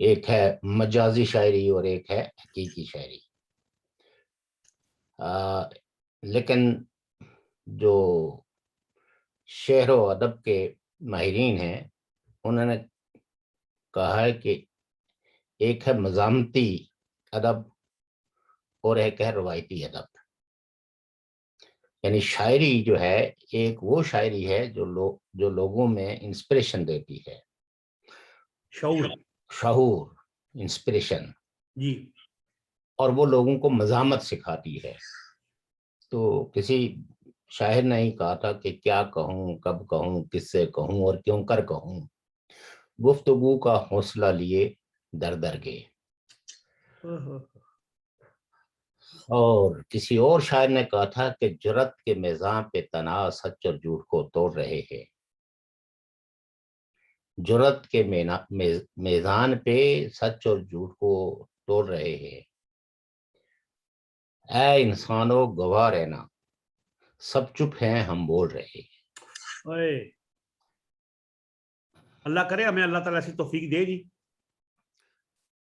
ایک ہے مجازی شاعری اور ایک ہے حقیقی شاعری. لیکن جو شعر و ادب کے ماہرین ہیں انہوں نے کہا ہے کہ ایک ہے مزاحمتی ادب اور ایک ہے روایتی ادب. یعنی شاعری جو ہے ایک وہ شاعری ہے جو لوگوں میں انسپریشن دیتی ہے, شعور, انسپریشن, جی, اور وہ لوگوں کو مزاحمت سکھاتی ہے. تو کسی شاعر نے ہی کہا تھا کہ کیا کہوں, کب کہوں, کس سے کہوں اور کیوں کر کہوں, گفتگو کا حوصلہ لیے در در کے. اور کسی اور شاعر نے کہا تھا کہ جرت کے میزان پہ تناز سچ اور جھوٹ کو توڑ رہے ہیں, جرت کے میزان پہ سچ اور جھوٹ کو توڑ رہے ہیں. اے انسانوں گواہ رہنا, سب چپ ہیں ہم بول رہے ہیں. اللہ کرے ہمیں اللہ تعالیٰ سے توفیق دے جی.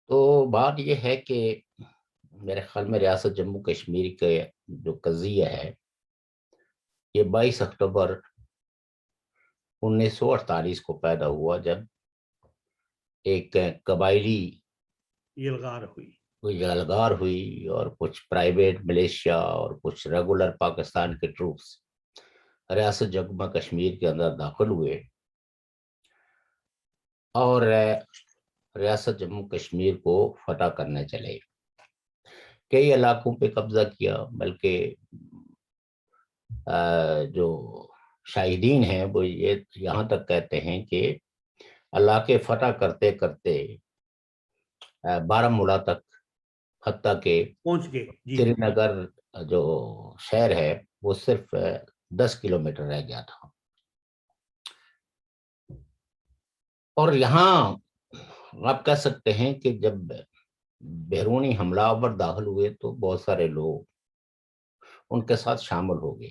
تو بات یہ ہے کہ میرے خیال میں ریاست جموں کشمیر کے جو قضیہ ہے یہ 22 اکتوبر 1948 کو پیدا ہوا, جب ایک قبائلی یلغار ہوئی اور کچھ پرائیویٹ ملیشیا اور کچھ ریگولر پاکستان کے ٹروپس ریاست جموں کشمیر کے اندر داخل ہوئے اور ریاست جموں کشمیر کو فتح کرنے چلے. کئی علاقوں پہ قبضہ کیا, بلکہ جو شاہدین ہیں وہ یہ یہاں تک کہتے ہیں کہ علاقے فتح کرتے کرتے بارہمولہ تک, حتیٰ کہ پہنچ گئے. سری نگر جو شہر ہے وہ صرف 10 کلومیٹر رہ گیا تھا. اور یہاں آپ کہہ سکتے ہیں کہ جب بیرونی حملہ آور داخل ہوئے تو بہت سارے لوگ ان کے ساتھ شامل ہو گئے,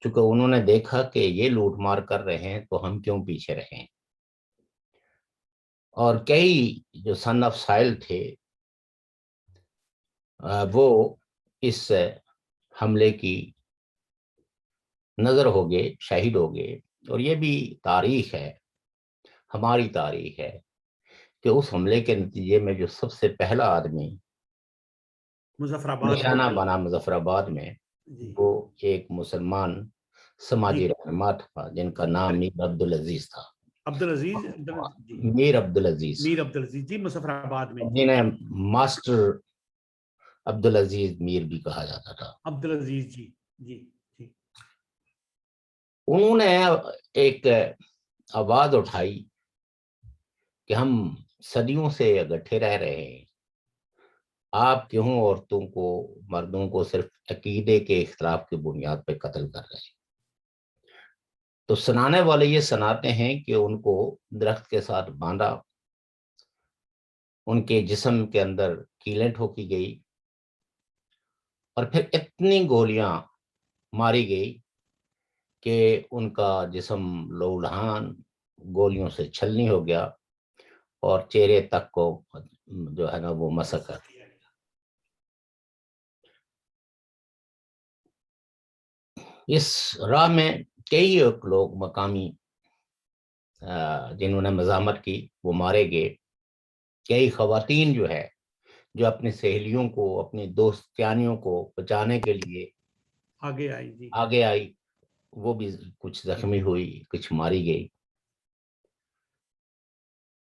چونکہ انہوں نے دیکھا کہ یہ لوٹ مار کر رہے ہیں تو ہم کیوں پیچھے رہیں. اور کئی جو سن آف سائل تھے وہ اس حملے کی نظر ہو گئے, شہید ہو گئے. اور یہ بھی تاریخ ہے, ہماری تاریخ ہے کہ اس حملے کے نتیجے میں جو سب سے پہلا آدمی نشانہ بنا مظفر آباد میں وہ ایک مسلمان سماجی رہنما تھا جن کا نام میر عبدالعزیز تھا. میر عبدالعزیز جی, مظفر آباد میں, جنہیں ماسٹر عبدالعزیز میر بھی کہا جاتا تھا. عبدالعزیز جی جی جی. انہوں نے ایک آواز اٹھائی کہ ہم صدیوں سے اکٹھے رہ رہے ہیں, آپ کیوں عورتوں کو, مردوں کو صرف عقیدے کے اختلاف کی بنیاد پہ قتل کر رہے ہیں. تو سنانے والے یہ سناتے ہیں کہ ان کو درخت کے ساتھ باندھا, ان کے جسم کے اندر کیلیں ٹھوکی گئی اور پھر اتنی گولیاں ماری گئی کہ ان کا جسم لہولہان گولیوں سے چھلنی ہو گیا اور چہرے تک کو جو ہے نا وہ مسک کر دیا. اس راہ میں کئی لوگ مقامی جنہوں نے مزاحمت کی وہ مارے گئے. کئی خواتین جو ہے جو اپنی سہیلیوں کو, اپنی دوستیانیوں کو بچانے کے لیے آگے آئی, وہ بھی کچھ زخمی ہوئی, کچھ ماری گئی.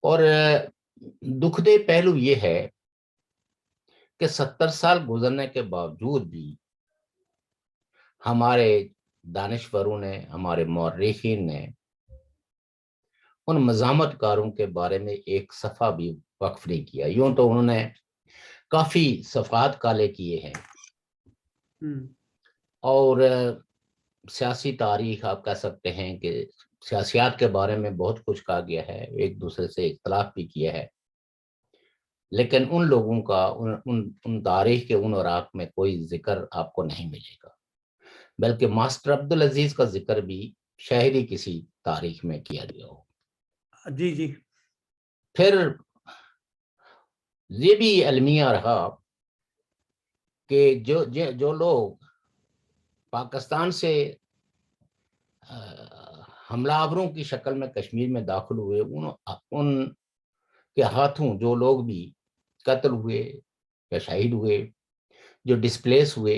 اور دکھ دہ پہلو یہ ہے کہ 70 سال گزرنے کے باوجود بھی ہمارے دانشوروں نے, ہمارے مورخین نے ان مزاحمت کاروں کے بارے میں ایک صفحہ بھی وقف نہیں کیا. یوں تو انہوں نے کافی صفحات کالے کیے ہیں اور سیاسی تاریخ آپ کہہ سکتے ہیں کہ سیاسیات کے بارے میں بہت کچھ کہا گیا ہے, ایک دوسرے سے اختلاف بھی کیا ہے, لیکن ان لوگوں کا ان تاریخ کے ان اوراق میں کوئی ذکر آپ کو نہیں ملے گا. بلکہ ماسٹر عبدالعزیز کا ذکر بھی شاید ہی کسی تاریخ میں کیا گیا ہو. جی جی. پھر یہ بھی المیہ رہا کہ جو لوگ پاکستان سے حملہ آوروں کی شکل میں کشمیر میں داخل ہوئے، ان کے ہاتھوں جو لوگ بھی قتل ہوئے یا شہید ہوئے، جو ڈسپلیس ہوئے،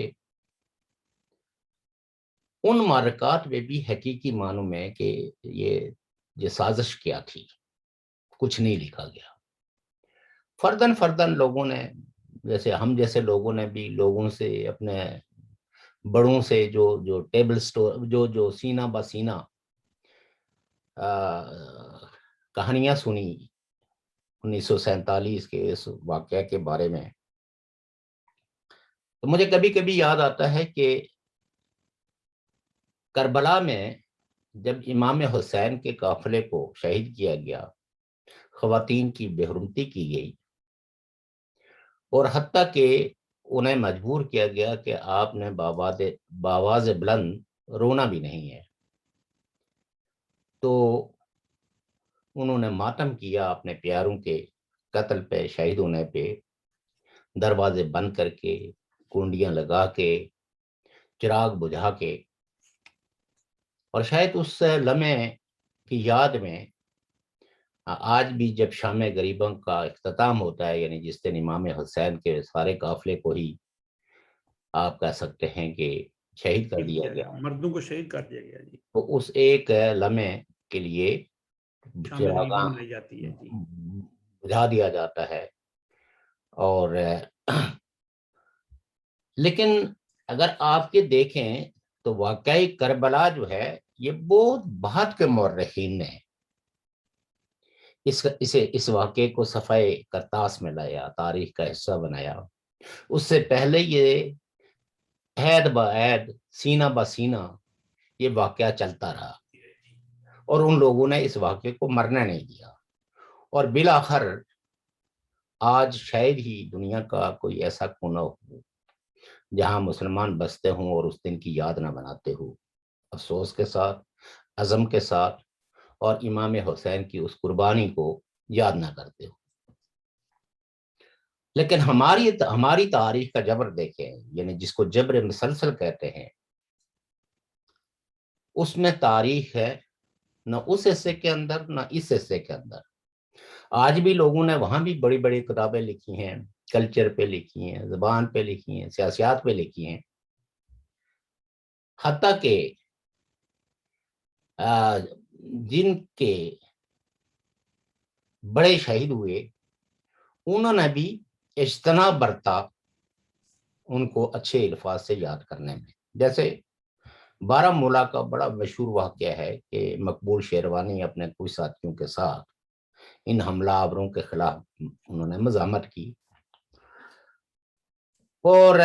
ان معرکات میں بھی حقیقی معنوں میں کہ یہ سازش کیا تھی، کچھ نہیں لکھا گیا۔ فردن لوگوں نے، جیسے ہم جیسے لوگوں نے بھی لوگوں سے، اپنے بڑوں سے جو ٹیبل سٹور جو سینہ بہ سینہ کہانیاں سنی 1947 کے اس واقعہ کے بارے میں، تو مجھے کبھی کبھی یاد آتا ہے کہ کربلا میں جب امام حسین کے قافلے کو شہید کیا گیا، خواتین کی بے حرمتی کی گئی، اور حتیٰ کہ انہیں مجبور کیا گیا کہ آپ نے بآواز بلند رونا بھی نہیں ہے، تو انہوں نے ماتم کیا اپنے پیاروں کے قتل پہ، شہید ہونے پہ، دروازے بند کر کے، کنڈیاں لگا کے، چراغ بجھا کے، اور شاید اس لمحے کی یاد میں آج بھی جب شام غریباں کا اختتام ہوتا ہے، یعنی جس دن امام حسین کے سارے قافلے کو ہی آپ کہہ سکتے ہیں کہ شہید کر دیا گیا، مردوں کو شہید کر دیا گیا جی، تو اس ایک لمحے کے لیے شام غریباں چراغاں منائی جاتی ہے جی۔ بجھا دیا جاتا ہے۔ اور لیکن اگر آپ کے دیکھیں تو واقعی کربلا جو ہے یہ بہت بہت کے مورخین نے اس واقعے کو صفحہ کرتاس میں لایا، تاریخ کا حصہ بنایا۔ اس سے پہلے یہ عہد بہ عہد، سینہ بہ سینہ یہ واقعہ چلتا رہا، اور ان لوگوں نے اس واقعے کو مرنے نہیں دیا، اور بالآخر آج شاید ہی دنیا کا کوئی ایسا کونا ہو جہاں مسلمان بستے ہوں اور اس دن کی یاد نہ بناتے ہو، افسوس کے ساتھ، عزم کے ساتھ، اور امام حسین کی اس قربانی کو یاد نہ کرتے ہو۔ لیکن ہماری تاریخ کا جبر دیکھیں، یعنی جس کو جبر مسلسل کہتے ہیں، اس میں تاریخ ہے نہ اس حصے کے اندر نہ اس حصے کے اندر۔ آج بھی لوگوں نے وہاں بھی بڑی بڑی کتابیں لکھی ہیں، کلچر پہ لکھی ہیں، زبان پہ لکھی ہیں، سیاسیات پہ لکھی ہیں، حتیٰ کہ جن کے بڑے شہید ہوئے انہوں نے بھی اجتناب برتا ان کو اچھے الفاظ سے یاد کرنے میں۔ جیسے بارہمولہ کا بڑا مشہور واقعہ ہے کہ مقبول شیروانی اپنے کچھ ساتھیوں کے ساتھ ان حملہ آوروں کے خلاف انہوں نے مزاحمت کی، اور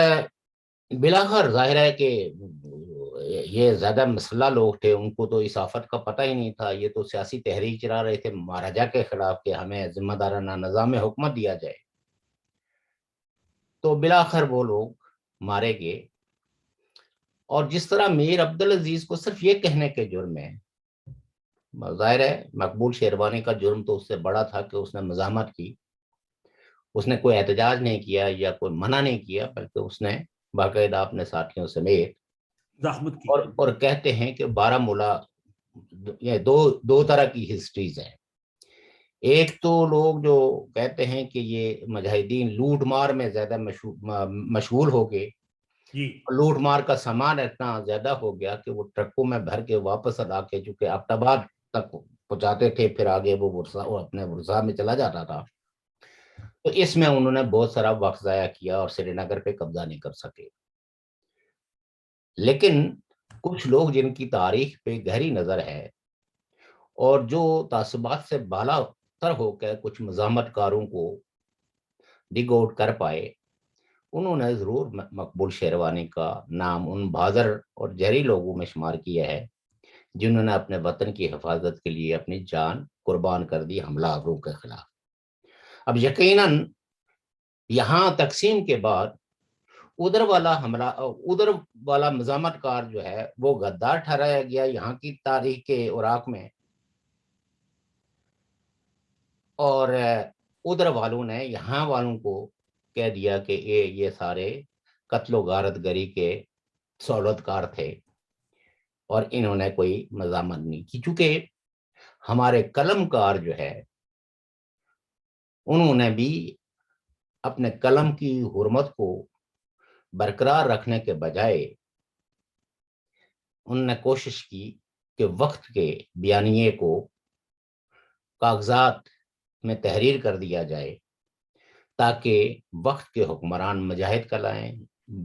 بالآخر ظاہر ہے کہ یہ زیادہ مسلح لوگ تھے، ان کو تو اس آفت کا پتہ ہی نہیں تھا، یہ تو سیاسی تحریک چلا رہے تھے مہاراجا کے خلاف کہ ہمیں ذمہ دارانہ نظام حکومت دیا جائے، تو بالآخر وہ لوگ مارے گئے۔ اور جس طرح میر عبدالعزیز کو صرف یہ کہنے کے جرم میں، ظاہر ہے مقبول شیروانی کا جرم تو اس سے بڑا تھا کہ اس نے مزاحمت کی، اس نے کوئی احتجاج نہیں کیا یا کوئی منع نہیں کیا، بلکہ اس نے باقاعدہ اپنے ساتھیوں سمیت زحمت کی، اور کہتے ہیں کہ بارہمولہ یہ دو طرح کی ہسٹریز ہیں۔ ایک تو لوگ جو کہتے ہیں کہ یہ مجاہدین لوٹ مار میں زیادہ مشغول ہو گئے، جی، لوٹ مار کا سامان اتنا زیادہ ہو گیا کہ وہ ٹرکوں میں بھر کے واپس لا کے چونکہ آباد آباد تک پہنچاتے تھے، پھر آگے وہ اپنے ورثاء میں چلا جاتا تھا، تو اس میں انہوں نے بہت سارا وقت ضائع کیا اور سری نگر پہ قبضہ نہیں کر سکے۔ لیکن کچھ لوگ جن کی تاریخ پہ گہری نظر ہے اور جو تعصبات سے بالا تر ہو کے کچھ مزاحمت کاروں کو ڈگ آؤٹ کر پائے، انہوں نے ضرور مقبول شیروانی کا نام ان بہادر اور جہری لوگوں میں شمار کیا ہے جنہوں نے اپنے وطن کی حفاظت کے لیے اپنی جان قربان کر دی حملہ آوروں کے خلاف۔ اب یقیناً یہاں تقسیم کے بعد ادھر والا مزاحمت کار جو ہے وہ غدار ٹھہرایا گیا یہاں کی تاریخ کے اوراق میں، اور ادھر والوں نے یہاں والوں کو کہہ دیا کہ یہ سارے قتل و غارت گری کے سہولت کار تھے اور انہوں نے کوئی مزاحمت نہیں کی. چونکہ ہمارے قلم کار جو ہے انہوں نے بھی اپنے قلم کی حرمت کو برقرار رکھنے کے بجائے انہوں نے کوشش کی کہ وقت کے بیانیے کو کاغذات میں تحریر کر دیا جائے تاکہ وقت کے حکمران مجاہد کہلائیں،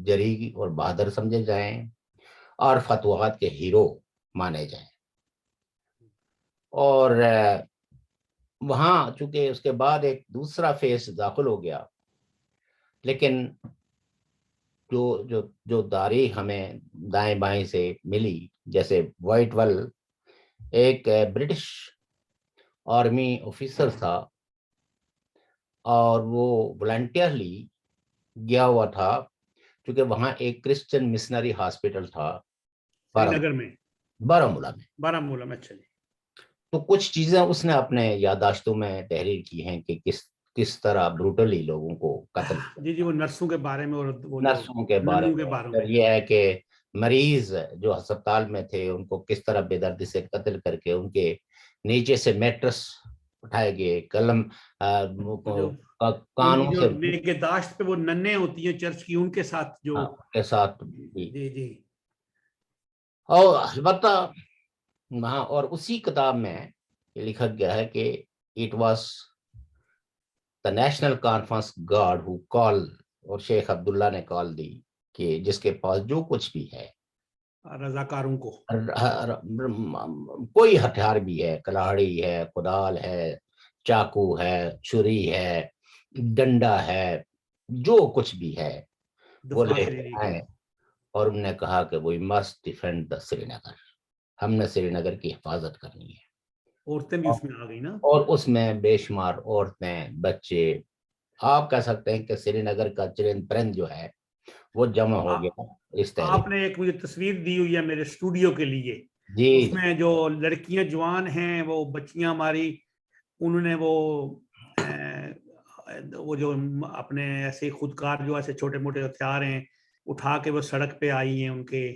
جری اور بہادر سمجھے جائیں اور فتوحات کے ہیرو مانے جائیں. اور وہاں چونکہ اس کے بعد ایک دوسرا فیس داخل ہو گیا، لیکن جو تاریخ ہمیں دائیں بائیں سے ملی، جیسے وائٹ ول ایک برٹش آرمی آفیسر تھا اور وہ والنٹیئرلی گیا ہوا تھا، کیونکہ وہاں ایک کرسچن مشنری ہاسپٹل تھا سری نگر میں، بارہمولہ میں. چلیے. تو کچھ چیزیں اس نے اپنے یادداشتوں میں تحریر کی ہیں کہ کس طرح بروٹلی لوگوں کو قتل، جی وہ نرسوں کے بارے میں اور وہ نرسوں کے بارے میں. یہ ہے کہ مریض جو ہسپتال میں تھے ان کو کس طرح بے دردی سے قتل کر کے ان کے نیچے سے میٹرس اٹھائے گئے، قلم کانوں سے نگہداشت پہ وہ ننیں ہوتی ہیں چرچ کی، ان کے ساتھ جو کے ساتھ. جی اور البتہ وہاں اور اسی کتاب میں یہ لکھا گیا ہے کہ it was the National Conference گارڈ ہو کال، اور شیخ عبداللہ نے کال دی کہ جس کے پاس جو کچھ بھی ہے رضاکاروں کو، کوئی ہتھیار بھی ہے، کلاڑی ہے، کدال ہے، چاقو ہے، چھری ہے، ڈنڈا ہے، جو کچھ بھی ہے وہ لے کے آئیں. اور انہوں نے کہا کہ وی مسٹ ڈیفینڈ دا سری نگر، ہم نے سری نگر کی حفاظت کرنی ہے. عورتیں بھی اس میں آ گئی نا، اور اس میں بے شمار عورتیں، بچے، آپ کہہ سکتے ہیں کہ سری نگر کا چرند پرند جو ہے وہ جمع ہو گیا اس تحریک. آپ نے ایک مجھے تصویر دی ہوئی ہے میرے اسٹوڈیو کے لیے، جی اس میں جو لڑکیاں جوان ہیں، وہ بچیاں ہماری، انہوں نے وہ جو اپنے ایسے خودکار جو ایسے چھوٹے موٹے ہتھیار ہیں اٹھا کے وہ سڑک پہ آئی ہیں ان کے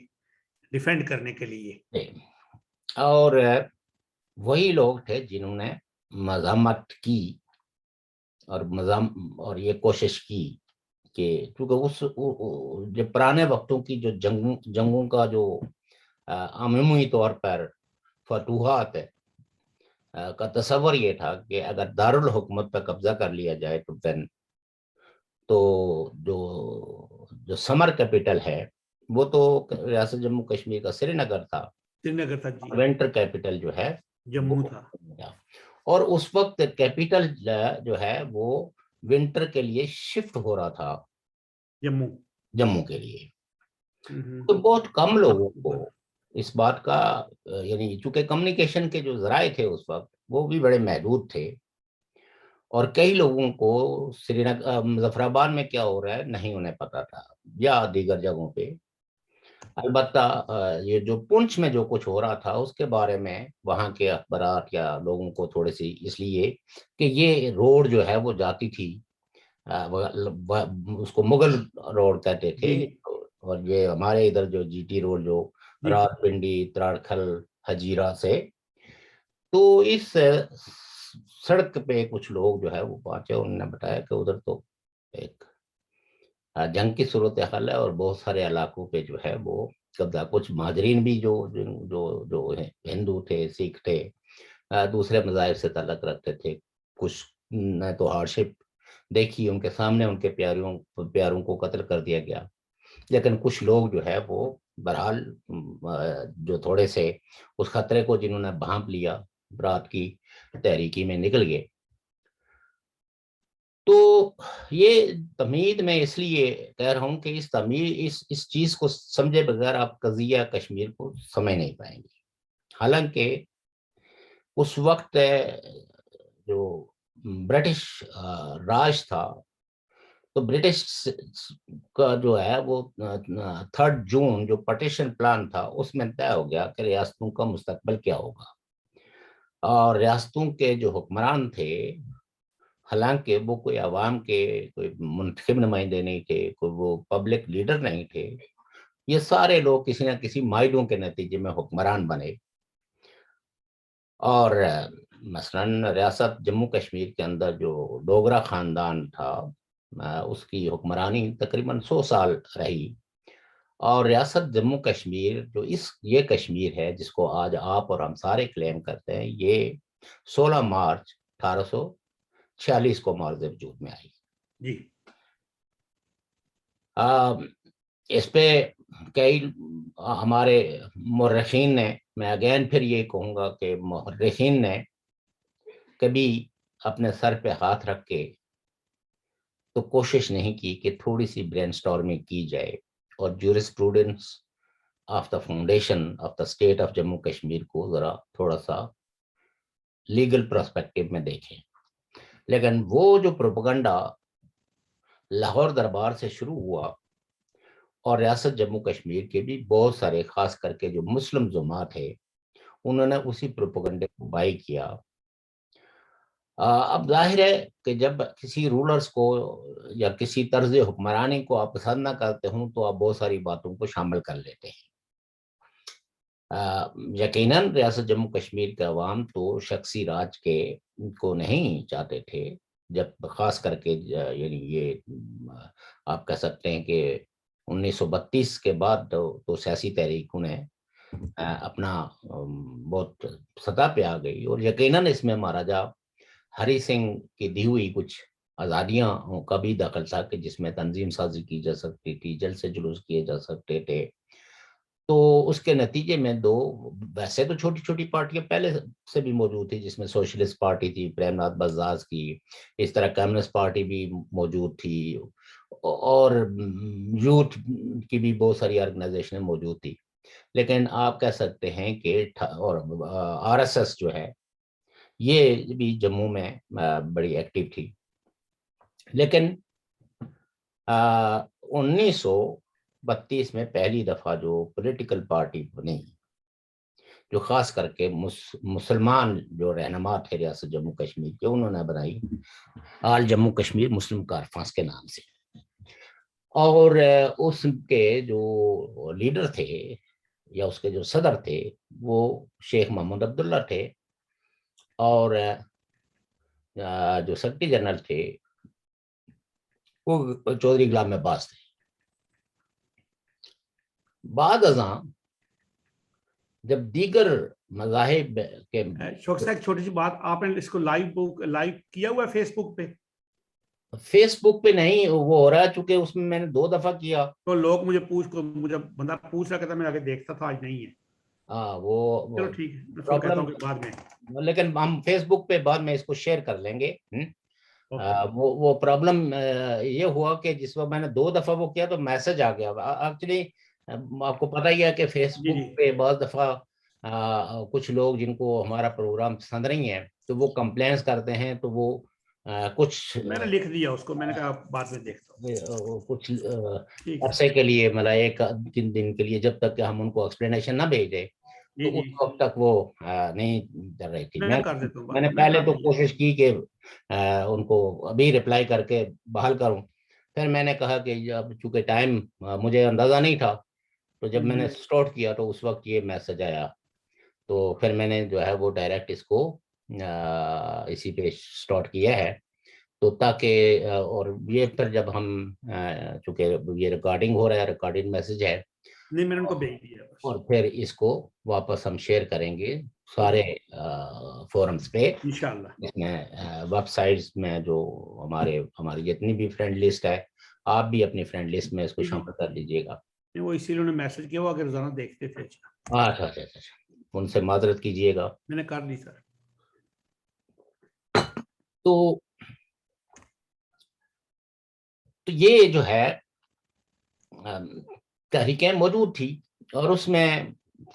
ڈیفینڈ کرنے کے لیے. اور وہی لوگ تھے جنہوں نے مزاحمت کی اور یہ کوشش کی کہ کیونکہ جو پرانے وقتوں کی جو جنگوں کا جو عمومی طور پر فتوحات کا تصور یہ تھا کہ اگر دارالحکومت پہ قبضہ کر لیا جائے تو جو سمر کیپٹل ہے وہ تو ریاست جموں کشمیر کا سری نگر تھا، ونٹر کیپٹل جو ہے جموں تھا. اور اس وقت کیپٹل جو ہے وہ ونٹر کے لیے شفٹ ہو رہا تھا جموں کے لیے. تو بہت کم لوگوں کو اس بات کا، یعنی چونکہ کمیونیکیشن کے جو ذرائع تھے اس وقت وہ بھی بڑے محدود تھے، اور کئی لوگوں کو سری نگر مظفر آباد میں کیا ہو رہا ہے نہیں انہیں پتا تھا، یا دیگر جگہوں پہ. البتہ یہ جو پونچھ میں جو کچھ ہو رہا تھا اس کے بارے میں وہاں کے اخبارات یا لوگوں کو تھوڑے سی، اس لیے کہ یہ روڈ جو ہے وہ جاتی تھی، اس کو مغل روڈ کہتے تھے، اور یہ ہمارے ادھر جو جی ٹی روڈ جو رات پنڈی، تراڑکھل، ہجیرا سے، تو اس سڑک پہ کچھ لوگ جو ہے وہ پہنچے، انہوں نے بتایا کہ ادھر تو ایک جنگ کی صورتحال ہے اور بہت سارے علاقوں پہ جو ہے وہ قبضہ. کچھ مہاجرین بھی جو ہندو تھے، سکھ تھے، دوسرے مذاہب سے تعلق رکھتے تھے، کچھ نے تو ہارڈشپ دیکھی، ان کے سامنے ان کے پیاروں کو قتل کر دیا گیا. لیکن کچھ لوگ جو ہے وہ بہرحال جو تھوڑے سے اس خطرے کو جنہوں نے بھانپ لیا، رات کی تحریکی میں نکل گئے. تو یہ تمہید میں اس لیے کہہ رہا ہوں کہ اس تمہید اس چیز کو سمجھے بغیر آپ قضیہ کشمیر کو سمجھ نہیں پائیں گے. حالانکہ اس وقت جو برٹش راج تھا، تو برٹش کا جو ہے وہ 3 جون جو پارٹیشن پلان تھا اس میں طے ہو گیا کہ ریاستوں کا مستقبل کیا ہوگا. اور ریاستوں کے جو حکمران تھے حالانکہ وہ کوئی عوام کے کوئی منتخب نمائندے نہیں تھے، کوئی وہ پبلک لیڈر نہیں تھے، یہ سارے لوگ کسی نہ کسی مائلوں کے نتیجے میں حکمران بنے. اور مثلاً ریاست جموں کشمیر کے اندر جو ڈوگرا خاندان تھا، اس کی حکمرانی تقریباً 100 سال رہی. اور ریاست جموں کشمیر جو یہ کشمیر ہے جس کو آج آپ اور ہم سارے کلیم کرتے ہیں، یہ 16 مارچ 1846 کو مارز وجود میں آئی. جی اس پہ کئی ہمارے مورخین نے، میں اگین پھر یہ کہوں گا کہ مورخین نے کبھی اپنے سر پہ ہاتھ رکھ کے تو کوشش نہیں کی کہ تھوڑی سی برین سٹارمنگ کی جائے اور jurisprudence of the foundation of the state of Jammu Kashmir کو ذرا تھوڑا سا لیگل پرسپیکٹو میں دیکھیں. لیکن وہ جو پروپیگنڈا لاہور دربار سے شروع ہوا اور ریاست جموں کشمیر کے بھی بہت سارے خاص کر کے جو مسلم زعما تھے انہوں نے اسی پروپیگنڈے کو بائی کیا. اب ظاہر ہے کہ جب کسی رولرز کو یا کسی طرز حکمرانی کو آپ پسند نہ کرتے ہوں تو آپ بہت ساری باتوں کو شامل کر لیتے ہیں. یقیناً ریاست جموں کشمیر کے عوام تو شخصی راج کے کو نہیں چاہتے تھے، جب خاص کر کے یعنی یہ آپ کہہ سکتے ہیں کہ 1932 کے بعد تو سیاسی تحریکوں نے اپنا بہت سطح پہ آ گئی، اور یقیناً اس میں مہاراجا ہری سنگھ کی دی ہوئی کچھ آزادیاں کا بھی دخل تھا کہ جس میں تنظیم سازی کی جا سکتی تھی، جلسے سے جلوس کیے جا سکتے تھے. تو اس کے نتیجے میں دو ویسے تو چھوٹی چھوٹی پارٹیاں پہلے سے بھی موجود تھی، جس میں سوشلسٹ پارٹی تھی پریم ناتھ بزاز کی، اس طرح کمیونسٹ پارٹی بھی موجود تھی، اور یوتھ کی بھی بہت ساری آرگنائزیشنیں موجود تھی. لیکن آپ کہہ سکتے ہیں کہ اور آر ایس ایس جو ہے یہ بھی جموں میں بڑی ایکٹیو تھی. لیکن 1932 میں پہلی دفعہ جو پولیٹیکل پارٹی بنی جو خاص کر کے مسلمان جو رہنما تھے ریاست جموں کشمیر کے، انہوں نے بنائی آل جموں کشمیر مسلم کانفرنس کے نام سے. اور اس کے جو لیڈر تھے یا اس کے جو صدر تھے وہ شیخ محمد عبداللہ تھے، اور جو سیکرٹری جنرل تھے وہ چودھری غلام عباس تھے. بعد ازاں جب دیگر مذاہب کے شوق صاحب چھوٹی سی بات، آپ نے اس کو لائیو کیا ہوا ہے فیس بک پہ؟ فیس بک پہ نہیں وہ ہو رہا ہے، چونکہ اس میں نے 2 دفعہ کیا تو لوگ مجھے بندہ پوچھ رہا تھا، میں آگے دیکھتا تھا، آج نہیں ہے. وہ چلو ٹھیک ہے، میں اس کو کہتا ہوں کہ بعد میں. لیکن ہم فیس بک پہ بعد میں اس کو شیئر کر لیں گے. وہ پرابلم یہ ہوا کہ جس وقت میں نے 2 دفعہ وہ کیا تو میسج آ گیا. ایکچولی آپ کو پتہ ہی ہے کہ فیس بک پہ بعض دفعہ کچھ لوگ جن کو ہمارا پروگرام پسند نہیں ہے تو وہ کمپلینس کرتے ہیں، تو وہ کچھ میں نے لکھ دیا اس کو، میں نے کہا بعد میں دیکھتا ہوں. کچھ عرصے کے لیے مطلب 1 دن کے لیے جب تک کہ ہم ان کو ایکسپلینیشن نہ بھیجے تو اس وقت تک وہ نہیں کر رہی تھی. میں نے پہلے تو کوشش کی کہ ان کو ابھی رپلائی کر کے بحال کروں، پھر میں نے کہا کہ اب چونکہ ٹائم مجھے اندازہ نہیں تھا، تو جب میں نے سٹارٹ کیا تو اس وقت یہ میسج آیا، تو پھر میں نے جو ہے وہ ڈائریکٹ اس کو اسی پہ سٹارٹ کیا ہے. تو تاکہ اور یہ پھر جب ہم چونکہ یہ ریکارڈنگ ہو رہا ہے، ریکارڈنگ میسج ہے، نہیں میں نے ان کو بھیج دیا، اور پھر اس کو واپس ہم شیئر کریں گے سارے فورمز پہ انشاءاللہ. اس میں ویب سائٹس میں جو ہماری جتنی بھی فرینڈ لسٹ ہے، آپ بھی اپنی فرینڈ لسٹ میں اس کو شامل کر لیجیے گا. وہ اسی لیے انہوں نے میسج کیا، وہ اگر روزانہ دیکھتے تھے. اچھا ان سے معذرت کیجیے گا. میں نے کر لی سر. تو یہ جو ہے تحریکیں موجود تھی، اور اس میں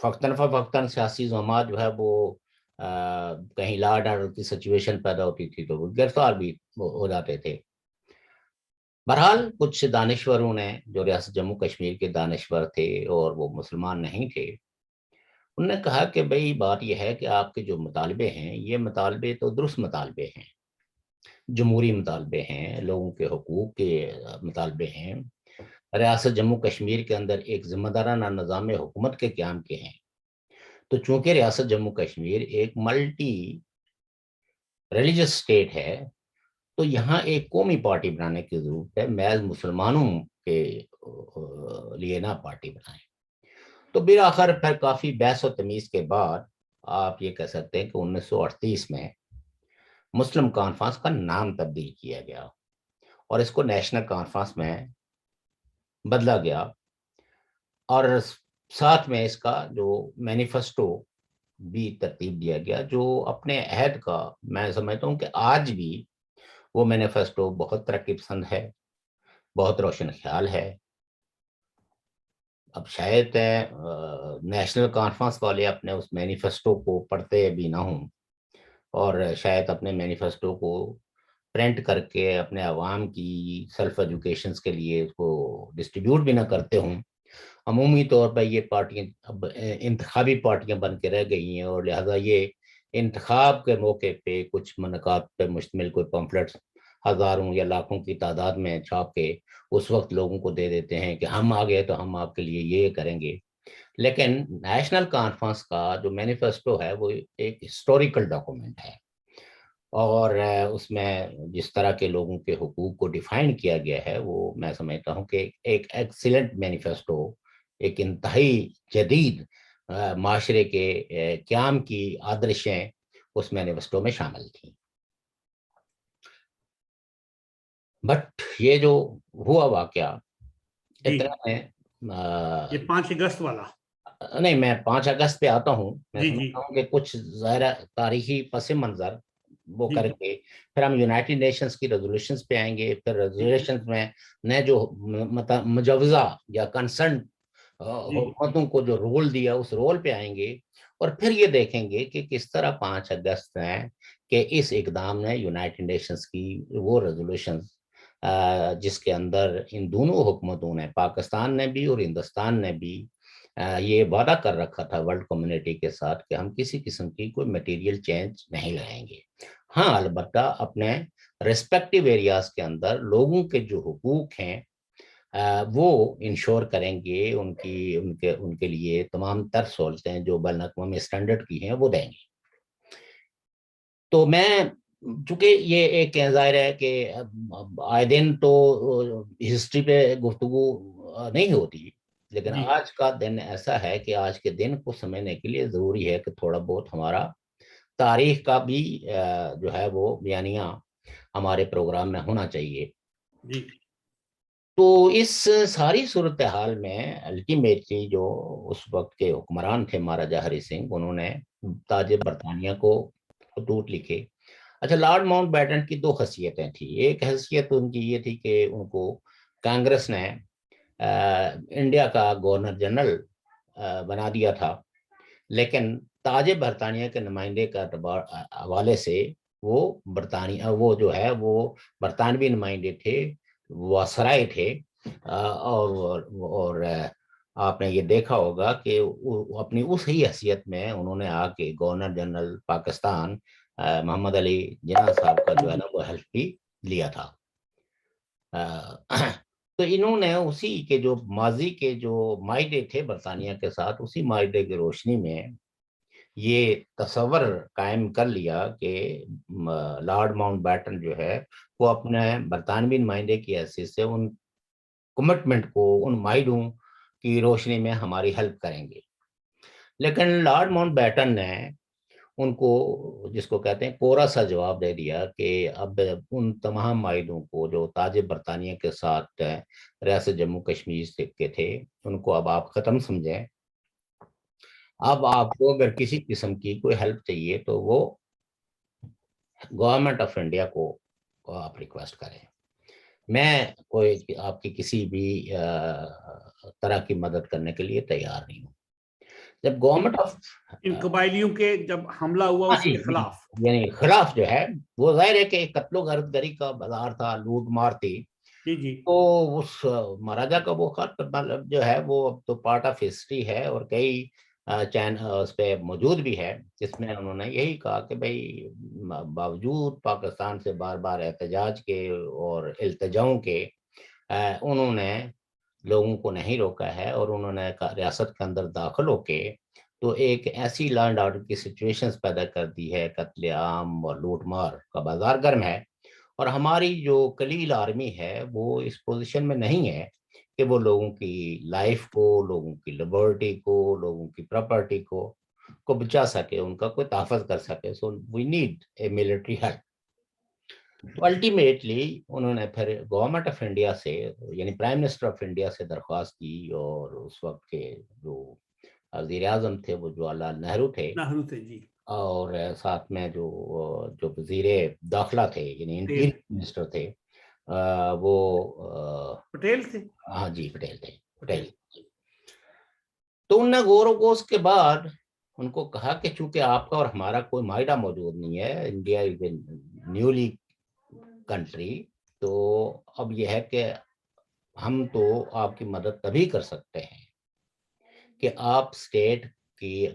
فوقتاً فوقتاً سیاسی زعما جو ہے وہ کہیں لا اینڈ آرڈر کی سچویشن پیدا ہوتی تھی تو وہ گرفتار بھی ہو جاتے تھے. بہرحال کچھ دانشوروں نے جو ریاست جموں کشمیر کے دانشور تھے اور وہ مسلمان نہیں تھے، انہوں نے کہا کہ بھئی بات یہ ہے کہ آپ کے جو مطالبے ہیں یہ مطالبے تو درست مطالبے ہیں، جمہوری مطالبے ہیں، لوگوں کے حقوق کے مطالبے ہیں، ریاست جموں کشمیر کے اندر ایک ذمہ دارانہ نظام حکومت کے قیام کے ہیں، تو چونکہ ریاست جموں کشمیر ایک ملٹی ریلیجس اسٹیٹ ہے، تو یہاں ایک قومی پارٹی بنانے کی ضرورت ہے، محض مسلمانوں کے لیے نہ پارٹی بنائیں۔ تو بالآخر پھر کافی بحث و تمیز کے بعد آپ یہ کہہ سکتے ہیں کہ 1938 میں مسلم کانفرنس کا نام تبدیل کیا گیا اور اس کو نیشنل کانفرنس میں بدلا گیا، اور ساتھ میں اس کا جو مینیفیسٹو بھی ترتیب دیا گیا، جو اپنے عہد کا میں سمجھتا ہوں کہ آج بھی وہ مینیفیسٹو بہت ترقی پسند ہے، بہت روشن خیال ہے۔ اب شاید نیشنل کانفرنس والے اپنے اس مینیفیسٹو کو پڑھتے بھی نہ ہوں، اور شاید اپنے مینیفیسٹو کو پرنٹ کر کے اپنے عوام کی سیلف ایجوکیشنز کے لیے اس کو ڈسٹریبیوٹ بھی نہ کرتے ہوں۔ عمومی طور پر یہ پارٹیاں اب انتخابی پارٹیاں بن کے رہ گئی ہیں، اور لہٰذا یہ انتخاب کے موقع پہ کچھ منعقد پہ مشتمل کوئی پمفلٹس ہزاروں یا لاکھوں کی تعداد میں چھاپ کے اس وقت لوگوں کو دے دیتے ہیں کہ ہم آ گئے تو ہم آپ کے لیے یہ کریں گے۔ لیکن نیشنل کانفرنس کا جو مینیفیسٹو ہے وہ ایک ہسٹوریکل ڈاکومنٹ ہے، اور اس میں جس طرح کے لوگوں کے حقوق کو ڈیفائن کیا گیا ہے، وہ میں سمجھتا ہوں کہ ایک ایکسیلنٹ مینیفیسٹو، ایک انتہائی جدید معاشرے کے قیام کی آدرشیں اس مینیفیسٹو میں شامل تھیں۔ بٹ یہ جو ہوا واقعہ اتنا ہے، یہ 5 اگست والا نہیں، میں 5 اگست پہ آتا ہوں، میں جی سمجھتا ہوں کہ کچھ ظاہر تاریخی پس منظر وہ جی کر کے پھر ہم یونائٹڈ نیشنز کی ریزولوشنز پہ آئیں گے، پھر ریزولوشنز میں نئے جو مجوزہ یا کنسرن حکومتوں کو جو رول دیا اس رول پہ آئیں گے، اور پھر یہ دیکھیں گے کہ کس طرح 5 اگست ہے کہ اس اقدام نے یونائٹڈ نیشنز کی وہ ریزولوشنز جس کے اندر ان دونوں حکومتوں نے، پاکستان نے بھی اور ہندوستان نے بھی، یہ وعدہ کر رکھا تھا ورلڈ کمیونٹی کے ساتھ کہ ہم کسی قسم کی کوئی میٹیریل چینج نہیں لائیں گے۔ ہاں، البتہ اپنے ریسپیکٹیو ایریاز کے اندر لوگوں کے جو حقوق ہیں وہ انشور کریں گے، ان کے لیے تمام تر سہولتیں جو بین الاقوامی اسٹینڈرڈ کی ہیں وہ دیں گے۔ تو میں چونکہ یہ ایک ظاہر ہے کہ آئے دن تو ہسٹری پہ گفتگو نہیں ہوتی، لیکن آج کا دن ایسا ہے کہ آج کے دن کو سمجھنے کے لیے ضروری ہے کہ تھوڑا بہت ہمارا تاریخ کا بھی جو ہے وہ بیانیہ ہمارے پروگرام میں ہونا چاہیے۔ تو اس ساری صورتحال میں الٹیمیٹلی جو اس وقت کے حکمران تھے مہاراجہ ہری سنگھ، انہوں نے تاج برطانیہ کو خطوط لکھے۔ اچھا، لارڈ ماؤنٹ بیٹن کی 2 خاصیتیں تھیں۔ ایک حیثیت ان کی یہ تھی کہ ان کو کانگریس نے انڈیا کا گورنر جنرل بنا دیا تھا، لیکن تاج برطانیہ کے نمائندے کا حوالے سے وہ جو ہے وہ برطانوی نمائندے تھے، وہ سرائے تھے، اور آپ نے یہ دیکھا ہوگا کہ اپنی اس ہی حیثیت میں انہوں نے آ کے گورنر جنرل پاکستان محمد علی جناح صاحب کا جو ہے نا وہ ہیلپ بھی لیا تھا۔ تو انہوں نے اسی کے جو ماضی کے جو معاہدے تھے برطانیہ کے ساتھ، اسی معاہدے کی روشنی میں یہ تصور قائم کر لیا کہ لارڈ ماؤنٹ بیٹن جو ہے وہ اپنے برطانوی نمائندے کی حیثیت سے ان کمٹمنٹ کو، ان معاہدوں کی روشنی میں ہماری ہیلپ کریں گے۔ لیکن لارڈ ماؤنٹ بیٹن نے ان کو، جس کو کہتے ہیں، کورا سا جواب دے دیا کہ اب ان تمام معاہدوں کو جو تاج برطانیہ کے ساتھ ریاست جموں کشمیر کے تھے ان کو اب آپ ختم سمجھیں، اب آپ کو اگر کسی قسم کی کوئی ہیلپ چاہیے تو وہ گورنمنٹ آف انڈیا کو آپ ریکویسٹ کریں، میں کوئی آپ کی کسی بھی طرح کی مدد کرنے کے لیے تیار نہیں ہوں۔ جب گورنمنٹ آف ان قبائلیوں کے جب حملہ ہوا اس کے خلاف، یعنی خلاف جو ہے وہ ظاہر ہے کہ قتل و غارت گری کا بازار تھا، لوٹ مار تھی، تو اس مہاراجا کا وہ خط مطلب جو ہے وہ اب تو پارٹ آف ہسٹری ہے، اور کئی چین اس پہ موجود بھی ہے، جس میں انہوں نے یہی کہا کہ بھائی باوجود پاکستان سے بار بار احتجاج کے اور التجاؤں کے انہوں نے لوگوں کو نہیں روکا ہے، اور انہوں نے ریاست کے اندر داخل ہو کے تو ایک ایسی لا اینڈ آرڈر کی سچویشنز پیدا کر دی ہے، قتل عام اور لوٹ مار کا بازار گرم ہے، اور ہماری جو قلیل آرمی ہے وہ اس پوزیشن میں نہیں ہے کہ وہ لوگوں کی لائف کو، لوگوں کی لبرٹی کو، لوگوں کی پراپرٹی کو بچا سکے، ان کا کوئی تحفظ کر سکے. So we need a military help. تو الٹیمیٹلی انہوں نے پھر گورنمنٹ آف انڈیا سے، یعنی پرائم منسٹر آف انڈیا سے درخواست کی، اور اس وقت کے جو وزیر اعظم تھے وہ جواہر لال نہرو تھے، نہرو تھے جی، اور ساتھ میں جو وزیر داخلہ تھے یعنی انٹیریئر منسٹر تھے وہ پٹیل تھے. ہاں جی پٹیل تھے، پٹیل. تو انہوں نے غور و خوض کے بعد ان کو کہا کہ چونکہ آپ کا اور ہمارا کوئی معاہدہ موجود نہیں ہے، India is a newly country, تو اب یہ ہے کہ ہم تو آپ کی مدد تبھی کر سکتے ہیں کہ آپ اسٹیٹ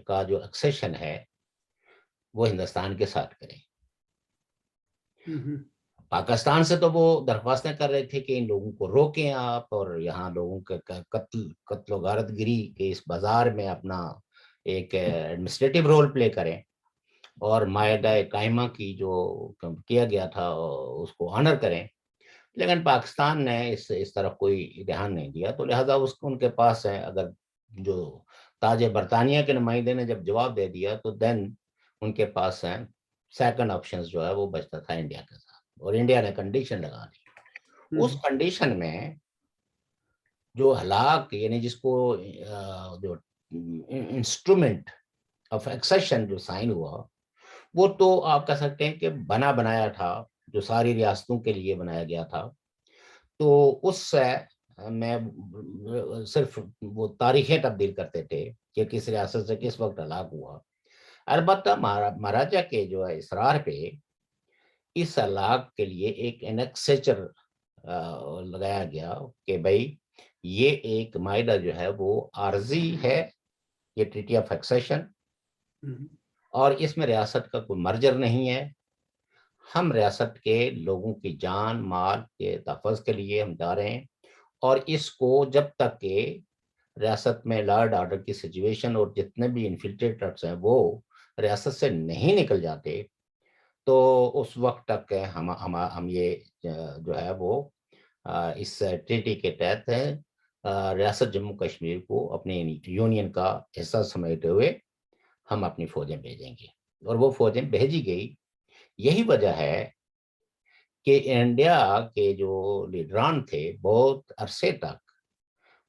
کا جو ایکسیشن ہے وہ ہندوستان کے ساتھ کریں. پاکستان سے تو وہ درخواستیں کر رہے تھے کہ ان لوگوں کو روکیں آپ، اور یہاں لوگوں کے قتل و غارت گری کے اس بازار میں اپنا ایک ایڈمنسٹریٹو رول پلے کریں، اور معاہدہ قائمہ کی جو کیا گیا تھا اس کو آنر کریں. لیکن پاکستان نے اس طرف کوئی دھیان نہیں دیا، تو لہٰذا ان کے پاس ہے، اگر جو تاج برطانیہ کے نمائندے نے جب جواب دے دیا تو دین ان کے پاس ہے سیکنڈ آپشن جو ہے وہ بچتا تھا انڈیا کے ساتھ، اور انڈیا نے کنڈیشن لگا دی. اس کنڈیشن میں جو ہلاک، یعنی جس کو جو انسٹرومنٹ آف ایکسیشن جو سائن ہوا، وہ تو آپ کہہ سکتے ہیں کہ بنا بنایا تھا، جو ساری ریاستوں کے لیے بنایا گیا تھا. تو اس سے میں صرف وہ تاریخیں تبدیل کرتے تھے کہ کس ریاست سے کس وقت ہلاک ہوا. البتہ مہاراجہ کے جو ہے اصرار پہ اس ہلاک کے لیے ایک انیکسیچر لگایا گیا کہ بھائی یہ ایک معاہدہ جو ہے وہ عارضی ہے، یہ ٹریٹی آف ایکسیشن، اور اس میں ریاست کا کوئی مرجر نہیں ہے. ہم ریاست کے لوگوں کی جان مال کے تحفظ کے لیے ہم جا رہے ہیں، اور اس کو جب تک کہ ریاست میں لا اینڈ آرڈر کی سچویشن اور جتنے بھی انفلٹریٹرز ہیں وہ ریاست سے نہیں نکل جاتے، تو اس وقت تک ہم یہ جو ہے وہ اس ٹریٹی کے تحت ریاست جموں کشمیر کو اپنے یونین کا حصہ سمجھتے ہوئے ہم اپنی فوجیں بھیجیں گے. اور وہ فوجیں بھیجی گئی. یہی وجہ ہے کہ انڈیا کے جو لیڈران تھے بہت عرصے تک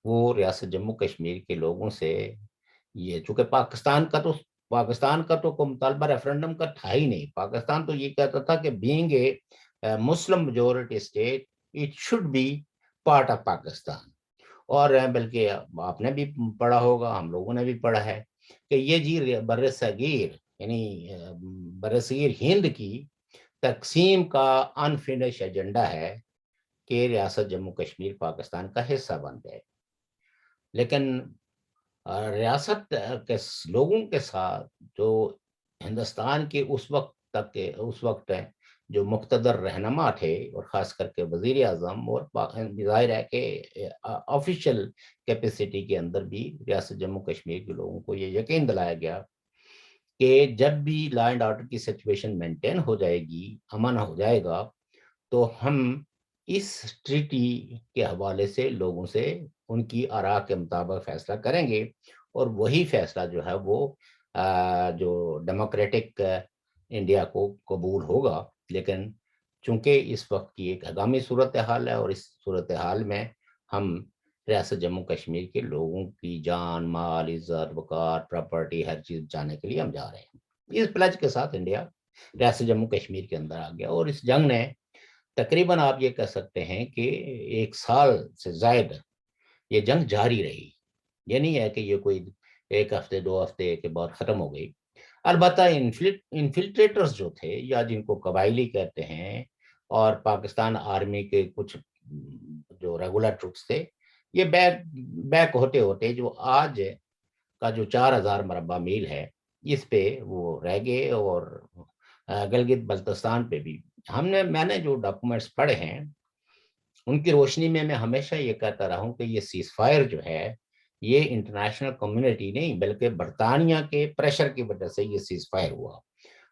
وہ ریاست جموں کشمیر کے لوگوں سے، یہ چونکہ پاکستان کا تو کوئی مطالبہ ریفرنڈم کا تھا ہی نہیں. پاکستان تو یہ کہتا تھا کہ being a Muslim majority state it should be part of Pakistan. اور بلکہ آپ نے بھی پڑھا ہوگا، ہم لوگوں نے بھی پڑھا ہے کہ یہ جی بر صغیر یعنی بر صغیر ہند کی تقسیم کا انفینش ایجنڈا ہے کہ ریاست جموں کشمیر پاکستان کا حصہ بن جائے. لیکن ریاست کے لوگوں کے ساتھ جو ہندوستان کے اس وقت جو مقتدر رہنما تھے، اور خاص کر کے وزیر اعظم، اور ظاہر ہے کہ آفیشیل کیپیسٹی کے اندر بھی ریاست جموں کشمیر کے لوگوں کو یہ یقین دلایا گیا کہ جب بھی لا اینڈ آرڈر کی سچویشن مینٹین ہو جائے گی، امن ہو جائے گا، تو ہم اس ٹریٹی کے حوالے سے لوگوں سے ان کی آراء کے مطابق فیصلہ کریں گے، اور وہی فیصلہ جو ہے وہ جو ڈیموکریٹک انڈیا کو قبول ہوگا. لیکن چونکہ اس وقت کی ایک ہنگامی صورتحال ہے، اور اس صورتحال میں ہم ریاست جموں کشمیر کے لوگوں کی جان مال عزت وقار پراپرٹی ہر چیز جانے کے لیے ہم جا رہے ہیں. اس پلج کے ساتھ انڈیا ریاست جموں کشمیر کے اندر آ گیا، اور اس جنگ نے تقریباً آپ یہ کہہ سکتے ہیں کہ 1 سال سے زائد یہ جنگ جاری رہی. یہ نہیں ہے کہ یہ کوئی 1 ہفتے 2 ہفتے کے بعد ختم ہو گئی. البتہ انفلٹریٹرز جو تھے، یا جن کو قبائلی کہتے ہیں، اور پاکستان آرمی کے کچھ جو ریگولر ٹروپس تھے، یہ بیک ہوتے جو آج کا جو 4000 مربع میل ہے اس پہ وہ رہ گئے، اور گلگت بلتستان پہ بھی میں نے جو ڈاکومنٹس پڑھے ہیں ان کی روشنی میں ہمیشہ یہ کہتا رہا ہوں کہ یہ سیز فائر جو ہے یہ انٹرنیشنل کمیونٹی نہیں بلکہ برطانیہ کے پریشر کی وجہ سے یہ سیز فائر ہوا،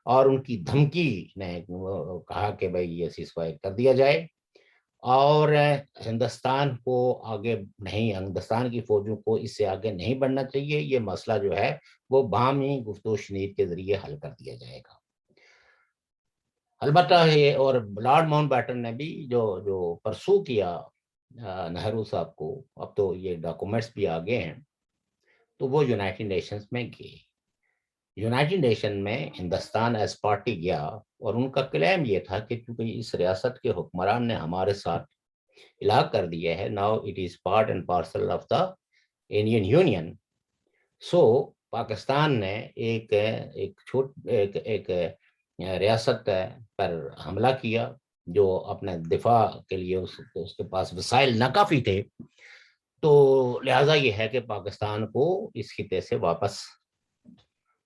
اور ان کی دھمکی نے کہا کہ بھائی یہ سیز فائر کر دیا جائے، اور ہندوستان کو آگے نہیں، ہندوستان کی فوجوں کو اس سے آگے نہیں بڑھنا چاہیے، یہ مسئلہ جو ہے وہ باہمی گفت و شنید کے ذریعے حل کر دیا جائے گا۔ البتہ یہ اور لارڈ ماؤنٹ بیٹن نے بھی جو پرسو کیا نہرو صاحب کو، اب تو یہ ڈاکومنٹس بھی آگے ہیں، تو وہ یونائٹڈ نیشنز میں گئے، یونائٹڈ نیشن میں ہندوستان ایز پارٹی گیا، اور ان کا کلیم یہ تھا کہ چونکہ اس ریاست کے حکمران نے ہمارے ساتھ الحاق کر دیا ہے، now it is part and parcel of the Indian union, so Pakistan نے ایک ریاست پر حملہ کیا جو اپنے دفاع کے لیے اس کے پاس وسائل ناکافی تھے، تو لہٰذا یہ ہے کہ پاکستان کو اس خطے سے واپس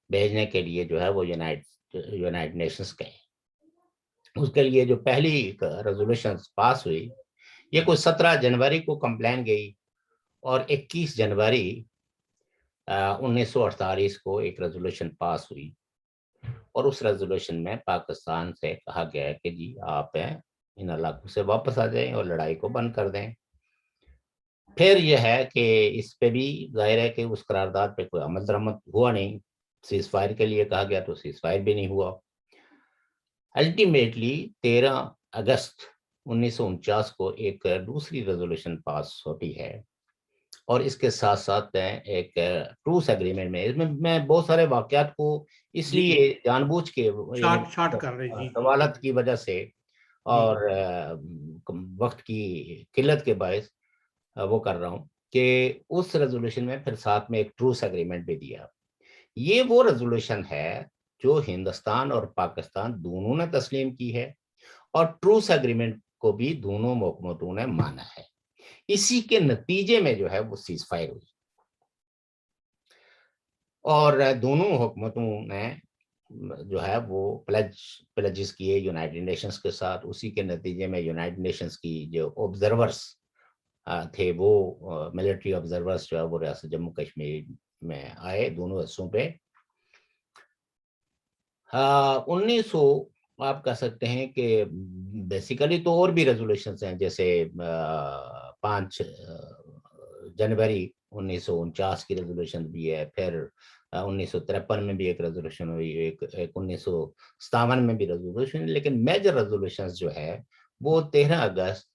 بھیجنے کے لیے جو ہے وہ یونائٹڈ نیشنز گئے۔ اس کے لیے جو پہلی ریزولوشن پاس ہوئی یہ کوئی 17 جنوری کو کمپلین گئی، اور 21 جنوری 1948 کو ایک ریزولوشن پاس ہوئی، اور اس ریزولوشن میں پاکستان سے کہا گیا ہے کہ جی آپ ان علاقوں سے واپس آ جائیں اور لڑائی کو بند کر دیں۔ پھر یہ ہے کہ اس پہ بھی ظاہر ہے کہ اس قرارداد پہ کوئی عمل درآمد ہوا نہیں، سیز فائر کے لیے کہا گیا تو سیز فائر بھی نہیں ہوا۔ الٹیمیٹلی 13 اگست 1949 کو ایک دوسری ریزولوشن پاس ہوتی ہے، اور اس کے ساتھ ساتھ ایک ٹروس ایگریمنٹ میں بہت سارے واقعات کو اس لیے جان بوجھ کے شارٹ کر رہے جی سوالات کی وجہ سے اور وقت کی قلت کے باعث وہ کر رہا ہوں کہ اس ریزولوشن میں پھر ساتھ میں ایک ٹروس ایگریمنٹ بھی دیا۔ یہ وہ ریزولوشن ہے جو ہندوستان اور پاکستان دونوں نے تسلیم کی ہے، اور ٹروس ایگریمنٹ کو بھی دونوں حکومتوں نے مانا ہے، اسی کے نتیجے میں جو ہے وہ سیز فائر ہوئی، اور دونوں حکومتوں نے جو ہے وہ پلجز کیے یونائٹڈ نیشنز کے ساتھ، اسی کے نتیجے میں یونائٹڈ نیشنز کی جو آبزرورز تھے وہ ملٹری آبزرورز جو ہے وہ ریاست جموں کشمیر میں آئے دونوں حصوں پہ۔ 1900 آپ کہہ سکتے ہیں کہ بیسیکلی تو اور بھی ریزولوشنز ہیں، جیسے 5 جنوری 1949 کی ریزولوشن بھی ہے، پھر 1953 میں بھی ایک ریزولوشن ہوئی، ایک 1957 میں بھی ریزولوشن، لیکن میجر ریزولوشنز جو ہے وہ 13 اگست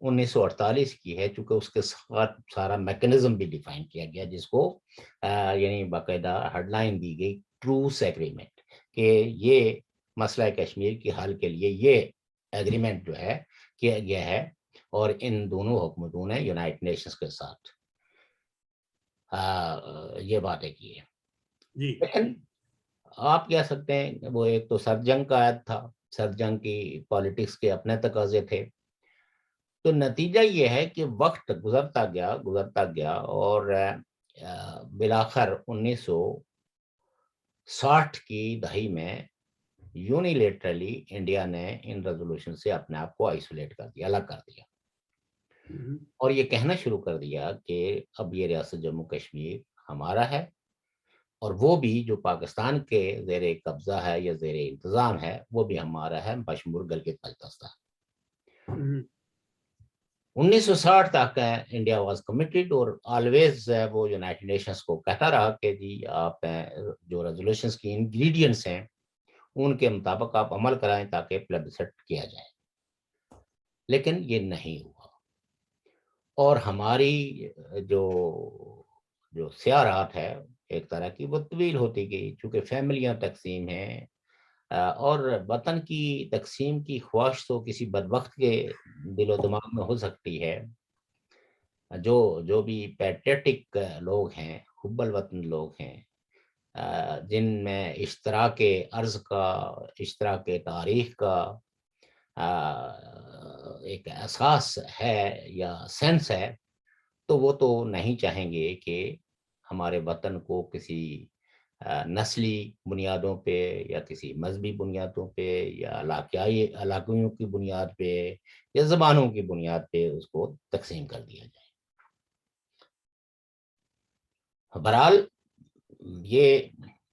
1948 کی ہے، چونکہ اس کے ساتھ سارا میکنزم بھی ڈیفائن کیا گیا، جس کو یعنی باقاعدہ ہیڈ لائن دی گئی ٹروس ایگریمنٹ، کہ یہ مسئلہ کشمیر کے حل کے لیے یہ ایگریمنٹ جو ہے کیا گیا ہے، اور ان دونوں حکومتوں نے یونائٹڈ نیشنز کے ساتھ یہ باتیں کی ہیں۔ لیکن آپ کہہ سکتے ہیں وہ ایک تو سرد جنگ کا عہد تھا، سرد جنگ کی پالیٹکس کے اپنے تقاضے تھے، تو نتیجہ یہ ہے کہ وقت گزرتا گیا اور بالآخر 1960 کی دہائی میں یونیلیٹرلی انڈیا نے ان ریزولوشن سے اپنے آپ کو آئسولیٹ کر دیا، الگ کر دیا، اور یہ کہنا شروع کر دیا کہ اب یہ ریاست جموں کشمیر ہمارا ہے، اور وہ بھی جو پاکستان کے زیر قبضہ ہے یا زیر انتظام ہے وہ بھی ہمارا ہے، بشمول گلگت بلتستان۔ 1960 تک انڈیا واز کمیٹڈ، اور آلویز وہ یونائٹڈ نیشنز کو کہتا رہا کہ جی آپ جو ریزولوشنز کی انگریڈینٹس ہیں ان کے مطابق آپ عمل کرائیں تاکہ پلیبسٹ کیا جائے، لیکن یہ نہیں ہوا، اور ہماری جو سیارات ہے ایک طرح کی وہ طویل ہوتی گئی، چونکہ فیملیاں تقسیم ہیں، اور وطن کی تقسیم کی خواہش تو کسی بدبخت کے دل و دماغ میں ہو سکتی ہے، جو بھی پیٹریٹک لوگ ہیں، حب الوطن لوگ ہیں، جن میں اشتراک ارض کا، اشتراک تاریخ کا ایک احساس ہے یا سینس ہے، تو وہ تو نہیں چاہیں گے کہ ہمارے وطن کو کسی نسلی بنیادوں پہ یا کسی مذہبی بنیادوں پہ یا علاقوں کی بنیاد پہ یا زبانوں کی بنیاد پہ اس کو تقسیم کر دیا جائے۔ بہرحال یہ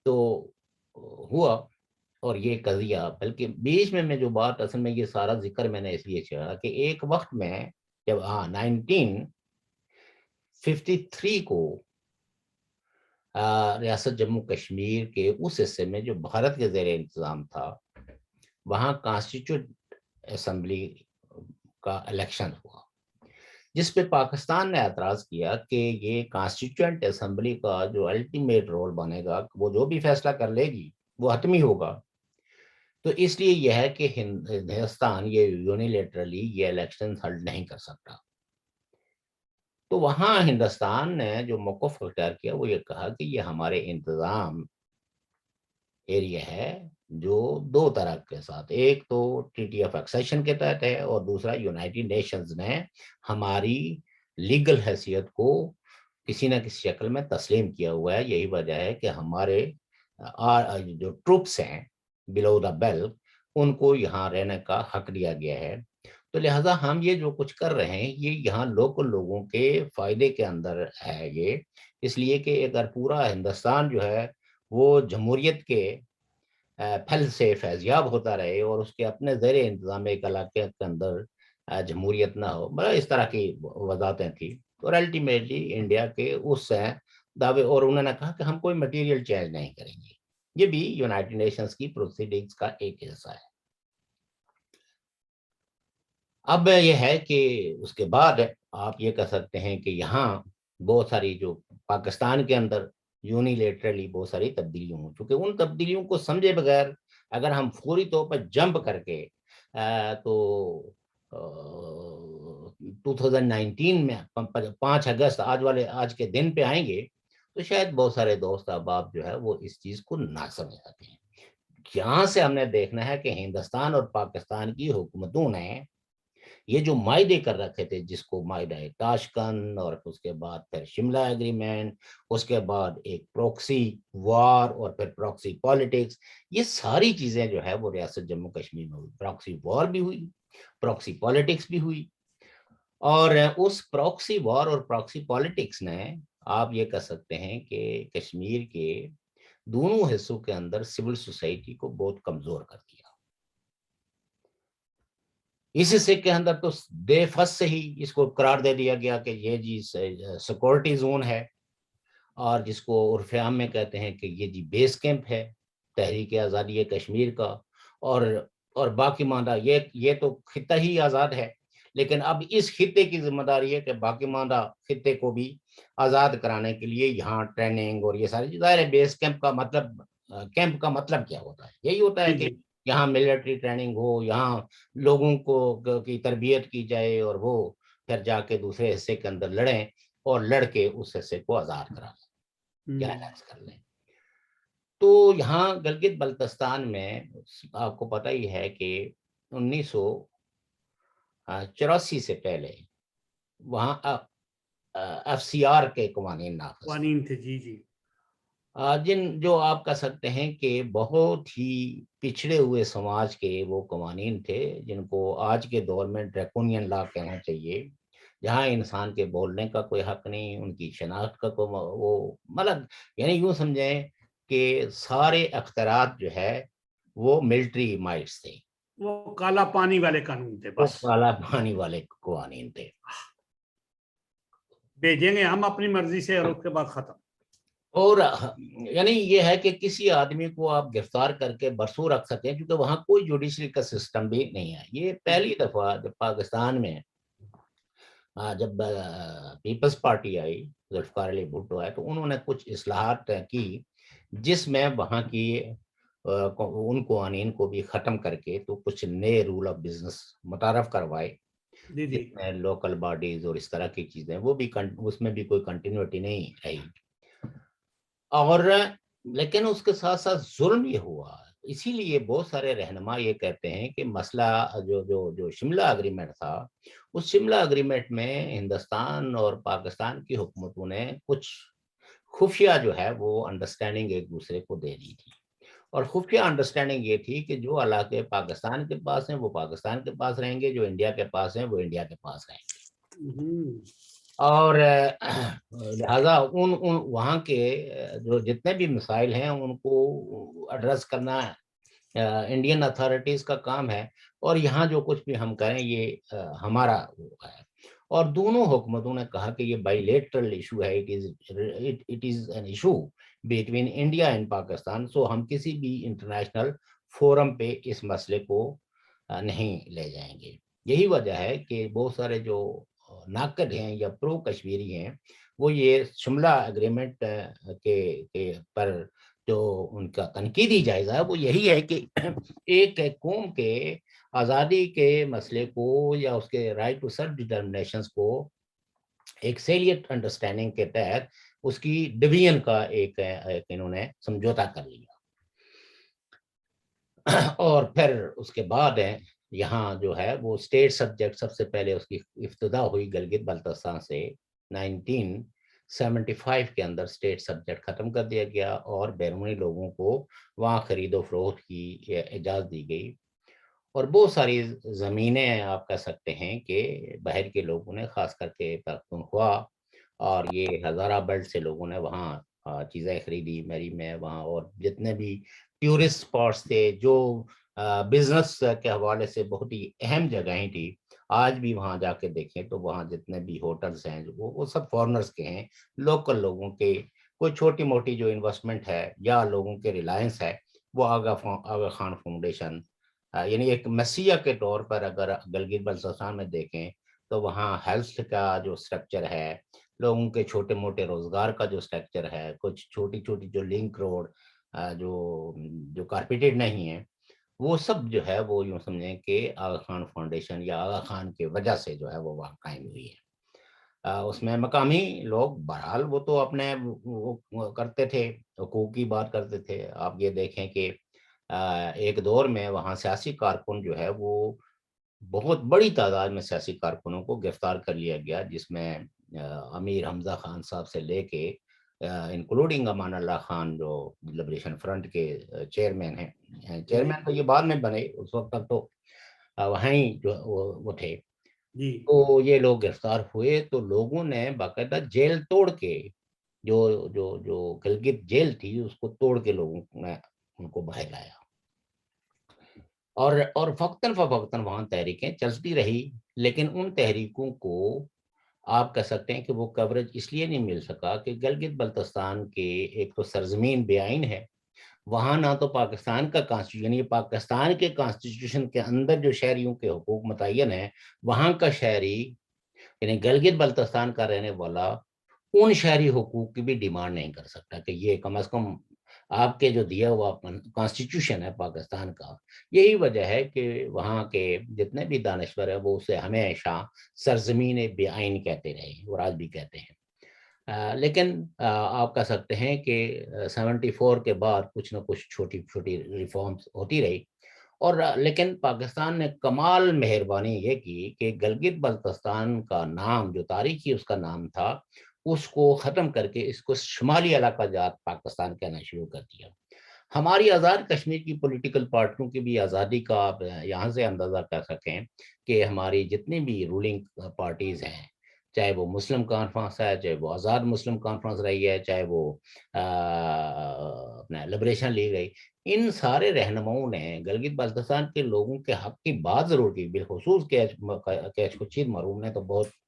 تو ہوا، اور یہ قضیہ، بلکہ بیچ میں جو بات اصل میں یہ سارا ذکر میں نے اس لیے چھیڑا کہ ایک وقت میں جب 1953 کو ریاست جموں کشمیر کے اس حصے میں جو بھارت کے زیر انتظام تھا، وہاں کانسٹیٹیوٹ اسمبلی کا الیکشن ہوا، جس پہ پاکستان نے اعتراض کیا کہ یہ کانسٹیٹیوئنٹ اسمبلی کا جو الٹیمیٹ رول بنے گا، وہ جو بھی فیصلہ کر لے گی وہ حتمی ہوگا، تو اس لیے یہ ہے کہ ہندوستان یہ یونیلیٹرلی یہ الیکشن ہلڈ نہیں کر سکتا۔ تو وہاں ہندوستان نے جو موقف اختیار کیا وہ یہ کہا کہ یہ ہمارے انتظام ایریا ہے جو دو طرح کے ساتھ، ایک تو ٹریٹی آف ایکسیشن کے تحت ہے اور دوسرا یونائٹڈ نیشنز نے ہماری لیگل حیثیت کو کسی نہ کسی شکل میں تسلیم کیا ہوا ہے۔ یہی وجہ ہے کہ ہمارے جو ٹروپس ہیں بلو دا بیلٹ، ان کو یہاں رہنے کا حق دیا گیا ہے۔ تو لہٰذا ہم یہ جو کچھ کر رہے ہیں یہ یہاں لوکل لوگوں کے فائدے کے اندر ہے، یہ اس لیے کہ اگر پورا ہندوستان جو ہے وہ جمہوریت کے پھل سے فیضیاب ہوتا رہے اور اس کے اپنے زیر انتظام ایک علاقے کے اندر جمہوریت نہ ہو، بڑا اس طرح کی وضاحتیں تھیں، اور الٹیمیٹلی انڈیا کے اس دعوے، اور انہوں نے کہا کہ ہم کوئی مٹیریل چینج نہیں کریں گے، یہ بھی یونائٹڈ نیشنز کی پروسیڈنگز کا ایک حصہ ہے۔ اب یہ ہے کہ اس کے بعد آپ یہ کہہ سکتے ہیں کہ یہاں بہت ساری جو پاکستان کے اندر یونیلیٹرلی بہت ساری تبدیلیاں ہوں، چونکہ ان تبدیلیوں کو سمجھے بغیر اگر ہم فوری طور پر جمپ کر کے تو 2019 میں 5 اگست آج کے دن پہ آئیں گے تو شاید بہت سارے دوست احباب جو ہے وہ اس چیز کو نہ سمجھ سکیں۔ یہاں سے ہم نے دیکھنا ہے کہ ہندوستان اور پاکستان کی حکومتوں نے یہ جو معاہدے کر رکھے تھے، جس کو معاہدہ تاشکند، اور اس کے بعد پھر شملہ ایگریمنٹ، اس کے بعد ایک پروکسی وار اور پھر پروکسی پالیٹکس، یہ ساری چیزیں جو ہے وہ ریاست جموں کشمیر میں ہوئی۔ پروکسی وار بھی ہوئی، پروکسی پالیٹکس بھی ہوئی، اور اس پروکسی وار اور پروکسی پالیٹکس نے آپ یہ کہہ سکتے ہیں کہ کشمیر کے دونوں حصوں کے اندر سول سوسائٹی کو بہت کمزور کر دیا۔ اس حصے کے اندر تو بے فس سے ہی اس کو قرار دے دیا گیا کہ یہ جی سیکورٹی زون ہے، اور جس کو عرف عام میں کہتے ہیں کہ یہ جی بیس کیمپ ہے تحریک آزادی کشمیر کا، اور باقی ماندہ یہ تو خطہ ہی آزاد ہے، لیکن اب اس خطے کی ذمہ داری ہے کہ باقی ماندہ خطے کو بھی آزاد کرانے کے لیے یہاں ٹریننگ اور یہ ساری ظاہر بیس کیمپ کا مطلب کیا ہوتا ہے؟ یہی ہوتا ہے کہ یہاں ملٹری ٹریننگ ہو، یہاں لوگوں کو کی تربیت کی جائے، اور وہ پھر جا کے دوسرے حصے کے اندر لڑیں اور لڑ کے اس حصے کو آزاد کرا لیں، کیا کر لیں۔ تو یہاں گلگت بلتستان میں آپ کو پتہ ہی ہے کہ 1984 سے پہلے وہاں ایف سی آر کے قوانین نافذ تھے، جی جو آپ کہہ سکتے ہیں کہ بہت ہی پچھڑے ہوئے سماج کے وہ قوانین تھے، جن کو آج کے دور میں ڈریکونین لا کہنا چاہیے، جہاں انسان کے بولنے کا کوئی حق نہیں، ان کی شناخت کا وہ مطلب، یعنی یوں سمجھیں کہ سارے اختیارات جو ہے وہ ملٹری مائٹس تھے، وہ کالا پانی والے قانون تھے، بس کالا پانی والے قوانین تھے، بھیجیں گے ہم اپنی مرضی سے اور اس کے بعد ختم۔ اور یعنی یہ ہے کہ کسی آدمی کو آپ گرفتار کر کے برسوں رکھ سکیں، کیونکہ وہاں کوئی جوڈیشری کا سسٹم بھی نہیں ہے۔ یہ پہلی دفعہ جب پاکستان میں جب پیپلز پارٹی آئی، ذوالفقار علی بھٹو آئے، تو انہوں نے کچھ اصلاحات کی جس میں وہاں کی ان قوانین کو بھی ختم کر کے تو کچھ نئے رول آف بزنس متعارف کروائے، جس میں لوکل باڈیز اور اس طرح کی چیزیں، وہ بھی اس میں بھی کوئی کنٹینیوٹی نہیں رہی، اور لیکن اس کے ساتھ ساتھ ظلم یہ ہوا۔ اسی لیے بہت سارے رہنما یہ کہتے ہیں کہ مسئلہ جو شملہ اگریمنٹ تھا، اس شملہ اگریمنٹ میں ہندوستان اور پاکستان کی حکومتوں نے کچھ خفیہ جو ہے وہ انڈرسٹینڈنگ ایک دوسرے کو دے رہی تھی، اور خفیہ انڈرسٹینڈنگ یہ تھی کہ جو علاقے پاکستان کے پاس ہیں وہ پاکستان کے پاس رہیں گے، جو انڈیا کے پاس ہیں وہ انڈیا کے پاس رہیں گے، اور لہذا ان وہاں کے جو جتنے بھی مسائل ہیں ان کو ایڈریس کرنا انڈین اتھارٹیز کا کام ہے، اور یہاں جو کچھ بھی ہم کریں یہ ہمارا ہے۔ اور دونوں حکومتوں نے کہا کہ یہ بائی لیٹرل ایشو ہے، it is an issue between India and Pakistan, so ہم کسی بھی انٹرنیشنل فورم پہ اس مسئلے کو نہیں لے جائیں گے۔ یہی وجہ ہے کہ بہت سارے جو ناقد ہیں یا پرو کشمیری ہیں وہ یہ شملہ اگریمنٹ کے پر جو ان کا تنقیدی جائزہ ہے وہ یہی ہے کہ ایک قوم کے آزادی کے مسئلے کو یا اس کے رائٹ ٹو سیلف ڈٹرمنیشن کو ایک سیلیٹ انڈرسٹینڈنگ کے تحت اس کی ڈویژن کا ایک انہوں نے سمجھوتا کر لیا، اور پھر اس کے بعد یہاں جو ہے وہ اسٹیٹ سبجیکٹ سب سے پہلے اس کی ابتدا ہوئی گلگت بلتستان سے 1975 کے اندر اسٹیٹ سبجیکٹ ختم کر دیا گیا، اور بیرونی لوگوں کو وہاں خرید و فروخت کی اجازت دی گئی، اور بہت ساری زمینیں آپ کہہ سکتے ہیں کہ باہر کے لوگوں نے، خاص کر کے پختونخوا اور یہ ہزارہ بیلٹ سے لوگوں نے وہاں چیزیں خریدی میری میں وہاں، اور جتنے بھی ٹورسٹ اسپاٹس تھے جو بزنس کے حوالے سے بہت ہی اہم جگہیں تھی، آج بھی وہاں جا کے دیکھیں تو وہاں جتنے بھی ہوٹلز ہیں وہ سب فورنرز کے ہیں، لوکل لوگوں کے کوئی چھوٹی موٹی جو انویسٹمنٹ ہے یا لوگوں کے ریلائنس ہے وہ آغا خان فاؤنڈیشن، یعنی ایک مسیح کے طور پر اگر گلگت بلتستان میں دیکھیں تو وہاں ہیلتھ کا جو سٹرکچر ہے، لوگوں کے چھوٹے موٹے روزگار کا جو سٹرکچر ہے، کچھ چھوٹی چھوٹی جو لنک روڈ جو کارپیٹڈ نہیں ہیں، وہ سب جو ہے وہ یوں سمجھیں کہ آغا خان فاؤنڈیشن یا آغا خان کی وجہ سے جو ہے وہ وہاں قائم ہوئی ہے۔ اس میں مقامی لوگ بہرحال وہ تو اپنے وہ کرتے تھے، حقوق کی بات کرتے تھے۔ آپ یہ دیکھیں کہ ایک دور میں وہاں سیاسی کارکن جو ہے وہ بہت بڑی تعداد میں سیاسی کارکنوں کو گرفتار کر لیا گیا، جس میں امیر حمزہ خان صاحب سے لے کے انکلوڈنگ امان اللہ خان جو لبریشن فرنٹ کے چیئرمین ہیں، چیئرمین تو یہ بعد میں بنے، اس وقت تک تو وہیں جو وہ تھے، تو یہ لوگ گرفتار ہوئے، تو لوگوں نے باقاعدہ جیل توڑ کے جو جو جو گلگت جیل تھی اس کو توڑ کے لوگوں نے ان کو باہر لایا، اور فوقتاً فوقتاً وہاں تحریکیں چلتی رہی، لیکن ان تحریکوں کو آپ کہہ سکتے ہیں کہ وہ کوریج اس لیے نہیں مل سکا کہ گلگت بلتستان کے ایک تو سرزمین بے آئین ہے، وہاں نہ تو پاکستان کا کانسٹیٹیوشن، یعنی پاکستان کے کانسٹیٹیوشن کے اندر جو شہریوں کے حقوق متعین ہیں، وہاں کا شہری یعنی گلگت بلتستان کا رہنے والا ان شہری حقوق کی بھی ڈیمانڈ نہیں کر سکتا کہ یہ کم از کم آپ کے جو دیا ہوا کانسٹیٹیوشن ہے پاکستان کا۔ یہی وجہ ہے کہ وہاں کے جتنے بھی دانشور ہیں وہ اسے ہمیشہ سرزمین بے آئین کہتے رہے اور آج بھی کہتے ہیں، لیکن آپ کہہ سکتے ہیں کہ 74 کے بعد کچھ نہ کچھ چھوٹی چھوٹی ریفارمز ہوتی رہی، اور لیکن پاکستان نے کمال مہربانی یہ کی کہ گلگت بلتستان کا نام جو تاریخی اس کا نام تھا اس کو ختم کر کے اس کو شمالی علاقہ جات پاکستان کہنا شروع کر دیا۔ ہماری آزاد کشمیر کی پولیٹیکل پارٹیوں کی بھی آزادی کا آپ یہاں سے اندازہ کر سکیں کہ ہماری جتنی بھی رولنگ پارٹیز ہیں، چاہے وہ مسلم کانفرنس ہے، چاہے وہ آزاد مسلم کانفرنس رہی ہے، چاہے وہ اپنا لبریشن لی گئی، ان سارے رہنماؤں نے گلگت بلتستان کے لوگوں کے حق کی بات ضرور کی، بالخصوص کیچ خورشید مرحوم نے تو بہت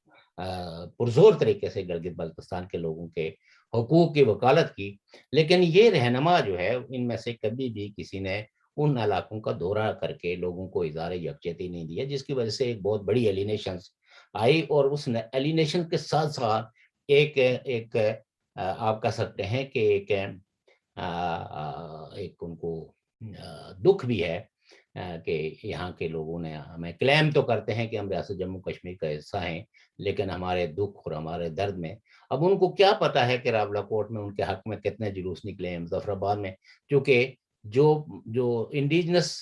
پرزور طریقے سے گلگت بلتستان کے لوگوں کے حقوق کی وکالت کی، لیکن یہ رہنما جو ہے ان میں سے کبھی بھی کسی نے ان علاقوں کا دورہ کر کے لوگوں کو اظہار یکجہتی نہیں دیا، جس کی وجہ سے ایک بہت بڑی ایلینیشن آئی، اور اس ایلینیشن کے ساتھ ساتھ ایک آپ کہہ سکتے ہیں کہ ایک ان کو دکھ بھی ہے کہ یہاں کے لوگوں نے ہمیں کلیم تو کرتے ہیں کہ ہم ریاست جموں کشمیر کا حصہ ہیں، لیکن ہمارے دکھ اور ہمارے درد میں اب ان کو کیا پتا ہے کہ راولہ کوٹ میں ان کے حق میں کتنے جلوس نکلے ہیں، مظفر آباد میں، کیونکہ جو انڈیجنس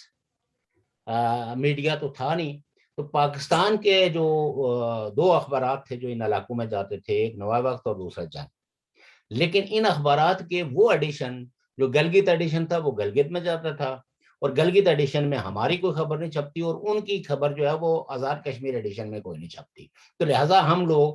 میڈیا تو تھا نہیں، تو پاکستان کے جو دو اخبارات تھے جو ان علاقوں میں جاتے تھے، ایک نوائے وقت اور دوسرا جنگ، لیکن ان اخبارات کے وہ ایڈیشن جو گلگت ایڈیشن تھا وہ گلگت میں جاتا تھا، اور گلگت ایڈیشن میں ہماری کوئی خبر نہیں چھپتی، اور ان کی خبر جو ہے وہ آزاد کشمیر ایڈیشن میں کوئی نہیں چھپتی. تو لہٰذا ہم لوگ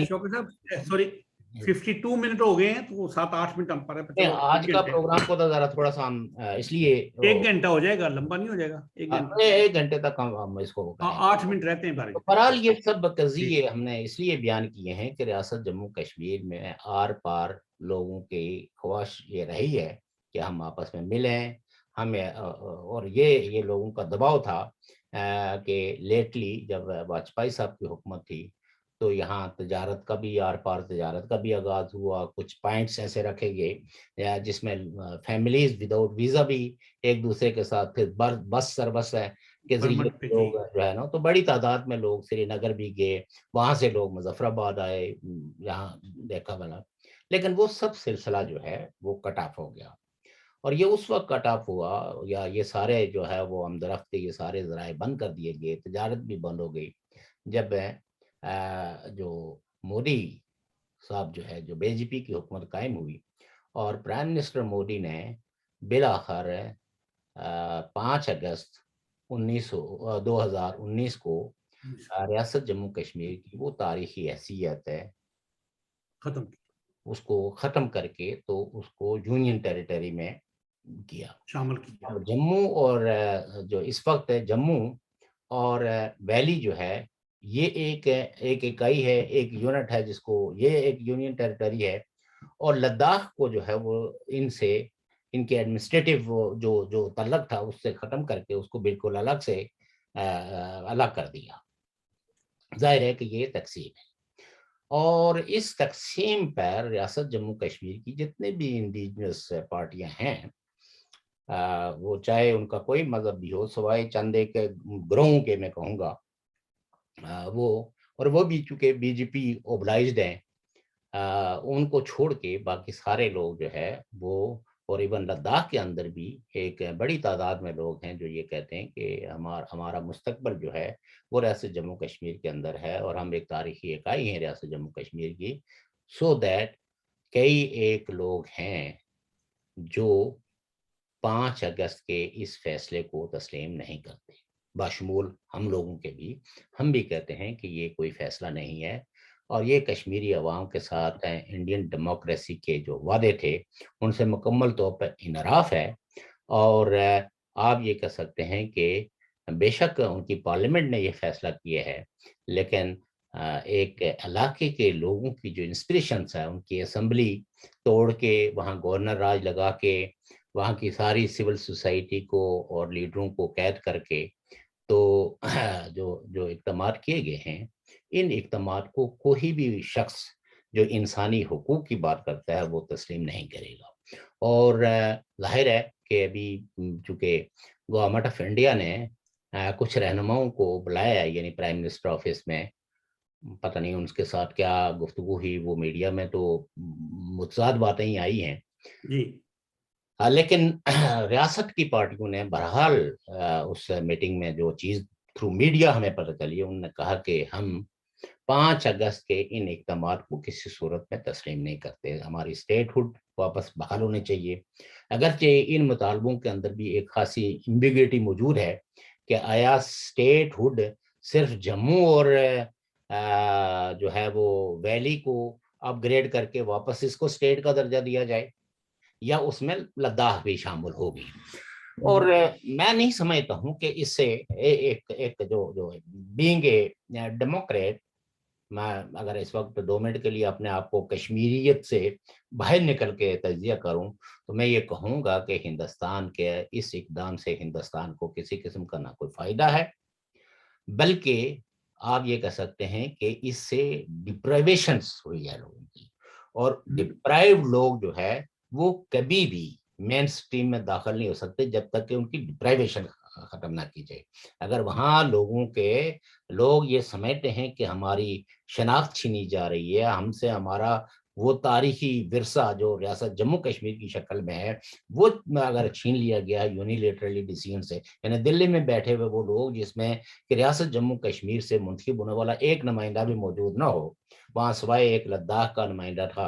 شوکت صاحب سوری 52 منٹ ہو گئے ہیں، تو 7-8 منٹ ہم پر ہے. آج کا پروگرام کو تو ذرا تھوڑا سا ہم اس لیے 1 گھنٹہ ہو جائے گا، لمبا نہیں ہو جائے گا. 1 گھنٹے تک ہم اس کو کریں. 8 منٹ رہتے ہیں. بہرحال یہ سب قضیے ہم نے اس لیے بیان کیے ہیں کہ ریاست جموں کشمیر میں آر پار لوگوں کی خواہش یہ رہی ہے کہ ہم آپس میں ملیں. ہمیں اور یہ لوگوں کا دباؤ تھا کہ لیٹلی جب واجپئی صاحب کی حکومت تھی تو یہاں تجارت کا بھی، آر پار تجارت کا بھی آغاز ہوا. کچھ پوائنٹس ایسے رکھے گئے جس میں فیملیز وداؤٹ ویزا بھی ایک دوسرے کے ساتھ، پھر بس سروس ہے کے ذریعے لوگ جو ہے نا، تو بڑی تعداد میں لوگ سری نگر بھی گئے، وہاں سے لوگ مظفر آباد آئے، یہاں دیکھا بنا. لیکن وہ سب سلسلہ جو ہے وہ کٹ آف ہو گیا. اور یہ اس وقت کٹ آف ہوا یا یہ سارے جو ہے وہ آمدرفت کے یہ سارے ذرائع بند کر دیے گئے، تجارت بھی بند ہو گئی، جب جو مودی صاحب جو ہے جو بی جے پی کی حکومت قائم ہوئی اور پرائم منسٹر مودی نے بالآخر 5 اگست 2019 کو ریاست جموں کشمیر کی وہ تاریخی حیثیت ہے ختم، اس کو ختم کر کے تو اس کو یونین ٹیریٹری میں کیا، شامل کیا. جموں اور جو اس وقت ہے جموں اور ویلی جو ہے یہ ایک اکائی ہے، ایک یونٹ ہے، جس کو یہ ایک یونین ٹیریٹری ہے. اور لداخ کو جو ہے وہ ان کے ایڈمنسٹریٹو جو تعلق تھا اس سے ختم کر کے اس کو بالکل الگ سے الگ کر دیا. ظاہر ہے کہ یہ تقسیم ہے، اور اس تقسیم پر ریاست جموں کشمیر کی جتنے بھی انڈیجنس پارٹیاں ہیں، وہ چاہے ان کا کوئی مذہب بھی ہو، سوائے چند ایک گروہوں کے میں کہوں گا، وہ بھی چونکہ بی جے پی اوبلائزڈ ہیں، ان کو چھوڑ کے باقی سارے لوگ جو ہے وہ، اور ایون لداخ کے اندر بھی ایک بڑی تعداد میں لوگ ہیں جو یہ کہتے ہیں کہ ہمارا مستقبل جو ہے وہ ریاست جموں کشمیر کے اندر ہے، اور ہم ایک تاریخی اکائی ہیں ریاست جموں کشمیر کی. سو دیٹ کئی ایک لوگ ہیں جو 5 اگست کے اس فیصلے کو تسلیم نہیں کرتے، بشمول ہم لوگوں کے بھی. ہم بھی کہتے ہیں کہ یہ کوئی فیصلہ نہیں ہے، اور یہ کشمیری عوام کے ساتھ انڈین ڈیموکریسی کے جو وعدے تھے ان سے مکمل طور پر انحراف ہے. اور آپ یہ کہہ سکتے ہیں کہ بے شک ان کی پارلیمنٹ نے یہ فیصلہ کیا ہے، لیکن ایک علاقے کے لوگوں کی جو انسپریشنز ہے، ان کی اسمبلی توڑ کے وہاں گورنر راج لگا کے وہاں کی ساری سول سوسائٹی کو اور لیڈروں کو قید کر کے تو جو اقدامات کیے گئے ہیں، ان اقدامات کو کوئی بھی شخص جو انسانی حقوق کی بات کرتا ہے وہ تسلیم نہیں کرے گا. اور ظاہر ہے کہ ابھی چونکہ گورنمنٹ آف انڈیا نے کچھ رہنماؤں کو بلایا ہے، یعنی پرائم منسٹر آفس میں، پتہ نہیں ان کے ساتھ کیا گفتگو ہوئی، وہ میڈیا میں تو متضاد باتیں ہی آئی ہیں جی. لیکن ریاست کی پارٹیوں نے بہرحال اس میٹنگ میں جو چیز تھرو میڈیا ہمیں پتہ چلی، انہوں نے کہا کہ ہم 5 اگست کے ان اقدامات کو کسی صورت میں تسلیم نہیں کرتے، ہماری اسٹیٹ ہوڈ واپس بحال ہونے چاہیے. اگرچہ ان مطالبوں کے اندر بھی ایک خاصی ایمبیگوٹی موجود ہے کہ آیا اسٹیٹ ہوڈ صرف جموں اور جو ہے وہ ویلی کو اپ گریڈ کر کے واپس اس کو اسٹیٹ کا درجہ دیا جائے، یا اس میں لداخ بھی شامل ہوگی. اور میں نہیں سمجھتا ہوں کہ اس سے ایک جو بینگ اے ڈیموکریٹ، میں اگر اس وقت 2 منٹ کے لیے اپنے آپ کو کشمیریت سے باہر نکل کے تجزیہ کروں تو میں یہ کہوں گا کہ ہندوستان کے اس اقدام سے ہندوستان کو کسی قسم کا نہ کوئی فائدہ ہے، بلکہ آپ یہ کہہ سکتے ہیں کہ اس سے ڈپرائیویشنز ہوئی ہے لوگوں کی، اور ڈپرائیوڈ لوگ جو ہے وہ کبھی بھی مین سٹریم میں داخل نہیں ہو سکتے جب تک کہ ان کی ڈپرائیویشن ختم نہ کی جائے. اگر وہاں لوگ یہ سمجھتے ہیں کہ ہماری شناخت چھینی جا رہی ہے، ہم سے ہمارا وہ تاریخی ورثہ جو ریاست جموں کشمیر کی شکل میں ہے وہ اگر چھین لیا گیا یونیلیٹرلی ڈیسیژن سے، یعنی دلی میں بیٹھے ہوئے وہ لوگ جس میں کہ ریاست جموں کشمیر سے منتخب ہونے والا ایک نمائندہ بھی موجود نہ ہو، وہاں سوائے ایک لداخ کا نمائندہ تھا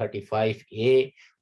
35A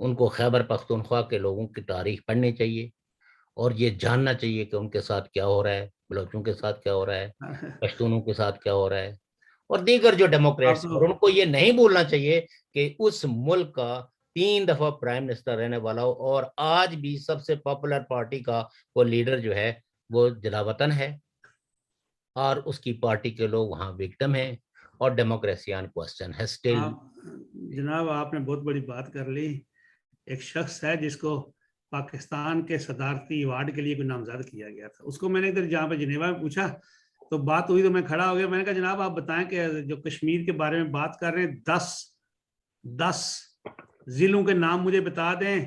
ان کو خیبر پختونخوا کے لوگوں کی تاریخ پڑھنی چاہیے اور یہ جاننا چاہیے کہ ان کے ساتھ کیا ہو رہا ہے، بلوچوں کے ساتھ کیا ہو رہا ہے، پشتونوں کے ساتھ کیا ہو رہا ہے، اور دیگر جو ڈیموکریٹس، اور ان کو یہ نہیں بھولنا چاہیے کہ اس ملک کا 3 دفعہ پرائم منسٹر رہنے والا ہو اور آج بھی سب سے پاپولر پارٹی کا وہ لیڈر جو ہے وہ جلاوطن ہے اور اس کی پارٹی کے لوگ وہاں وکٹم ہیں اور ڈیموکریسی آن کوسچن ہے سٹل. جناب آپ نے بہت بڑی بات کر لی. ایک شخص ہے جس کو پاکستان کے صدارتی ایوارڈ کے لیے کوئی نامزد کیا گیا تھا، اس کو میں نے ادھر جہاں پہ جنیوا میں پوچھا تو بات ہوئی تو میں کھڑا ہو گیا. میں نے کہا جناب آپ بتائیں کہ جو کشمیر کے بارے میں بات کر رہے ہیں 10 ضلعوں کے نام مجھے بتا دیں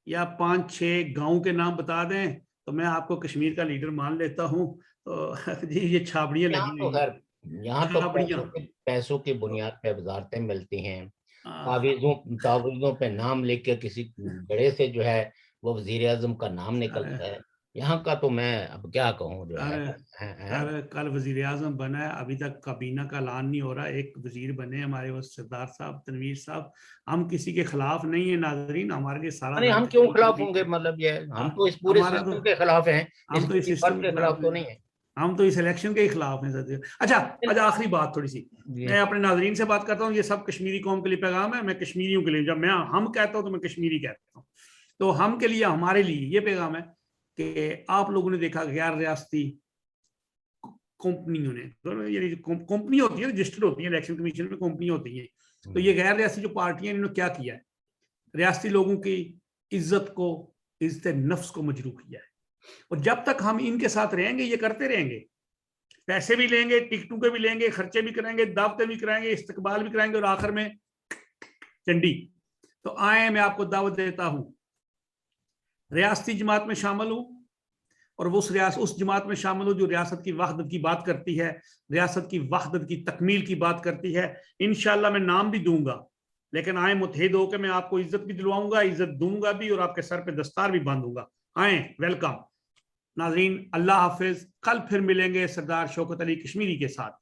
یا 5-6 گاؤں کے نام بتا دیں تو میں آپ کو کشمیر کا لیڈر مان لیتا ہوں. تو جی یہ چھاپڑیاں لگی ہوئی ہیں. یہاں تو پیسوں کی بنیاد پہ وزارتیں ملتی ہیں، تعویذوں پہ نام لکھ کے کسی بڑے سے جو ہے وہ وزیر اعظم کا نام نکلتا ہے. یہاں کا تو میں اب کیا کہوں جو ہے. کل وزیر اعظم بنا ہے، ابھی تک کابینہ کا اعلان نہیں ہو رہا. ایک وزیر بنے ہمارے وہ سردار صاحب تنویر صاحب. ہم کسی کے خلاف نہیں ہیں ناظرین، ہمارے لیے سارا ہم کیوں خلاف ہوں گے؟ مطلب یہ ہم تو اس پورے سسٹم کے خلاف ہیں، ہم تو اس سسٹم کے خلاف تو نہیں ہیں، ہم تو اس الیکشن کے خلاف ہیں. اچھا آخری بات تھوڑی سی میں اپنے ناظرین سے بات کرتا ہوں. یہ سب کشمیری قوم کے لیے پیغام ہے، میں کشمیریوں کے لیے، جب میں ہم کہتا ہوں تو میں کشمیری کہتا ہوں. تو ہم کے لیے، ہمارے لیے یہ پیغام ہے کہ آپ لوگوں نے دیکھا غیر ریاستی کمپنیوں نے، یعنی کمپنی ہوتی ہے رجسٹرڈ ہوتی ہیں الیکشن کمیشن میں، کمپنی ہوتی ہیں. تو یہ غیر ریاستی جو پارٹیاں انہوں نے کیا کیا ہے، ریاستی لوگوں کی عزت کو، عزت نفس کو مجروح کیا ہے. اور جب تک ہم ان کے ساتھ رہیں گے یہ کرتے رہیں گے، پیسے بھی لیں گے، ٹکٹوں کے بھی لیں گے، خرچے بھی کریں گے، دعوتیں بھی کرائیں گے، استقبال بھی کرائیں گے، اور آخر میں چنڈی. تو آئیں میں آپ کو دعوت دیتا ہوں، ریاستی جماعت میں شامل ہوں اور وہ اس جماعت میں شامل ہوں جو ریاست کی وحدت کی بات کرتی ہے، ریاست کی وحدت کی تکمیل کی بات کرتی ہے. انشاءاللہ میں نام بھی دوں گا، لیکن آئیں متحد ہو کے میں آپ کو عزت بھی دلواؤں گا، عزت دوں گا بھی، اور آپ کے سر پہ دستار بھی باندھوں گا. آئیں، ویلکم. ناظرین اللہ حافظ. کل پھر ملیں گے سردار شوکت علی کشمیری کے ساتھ.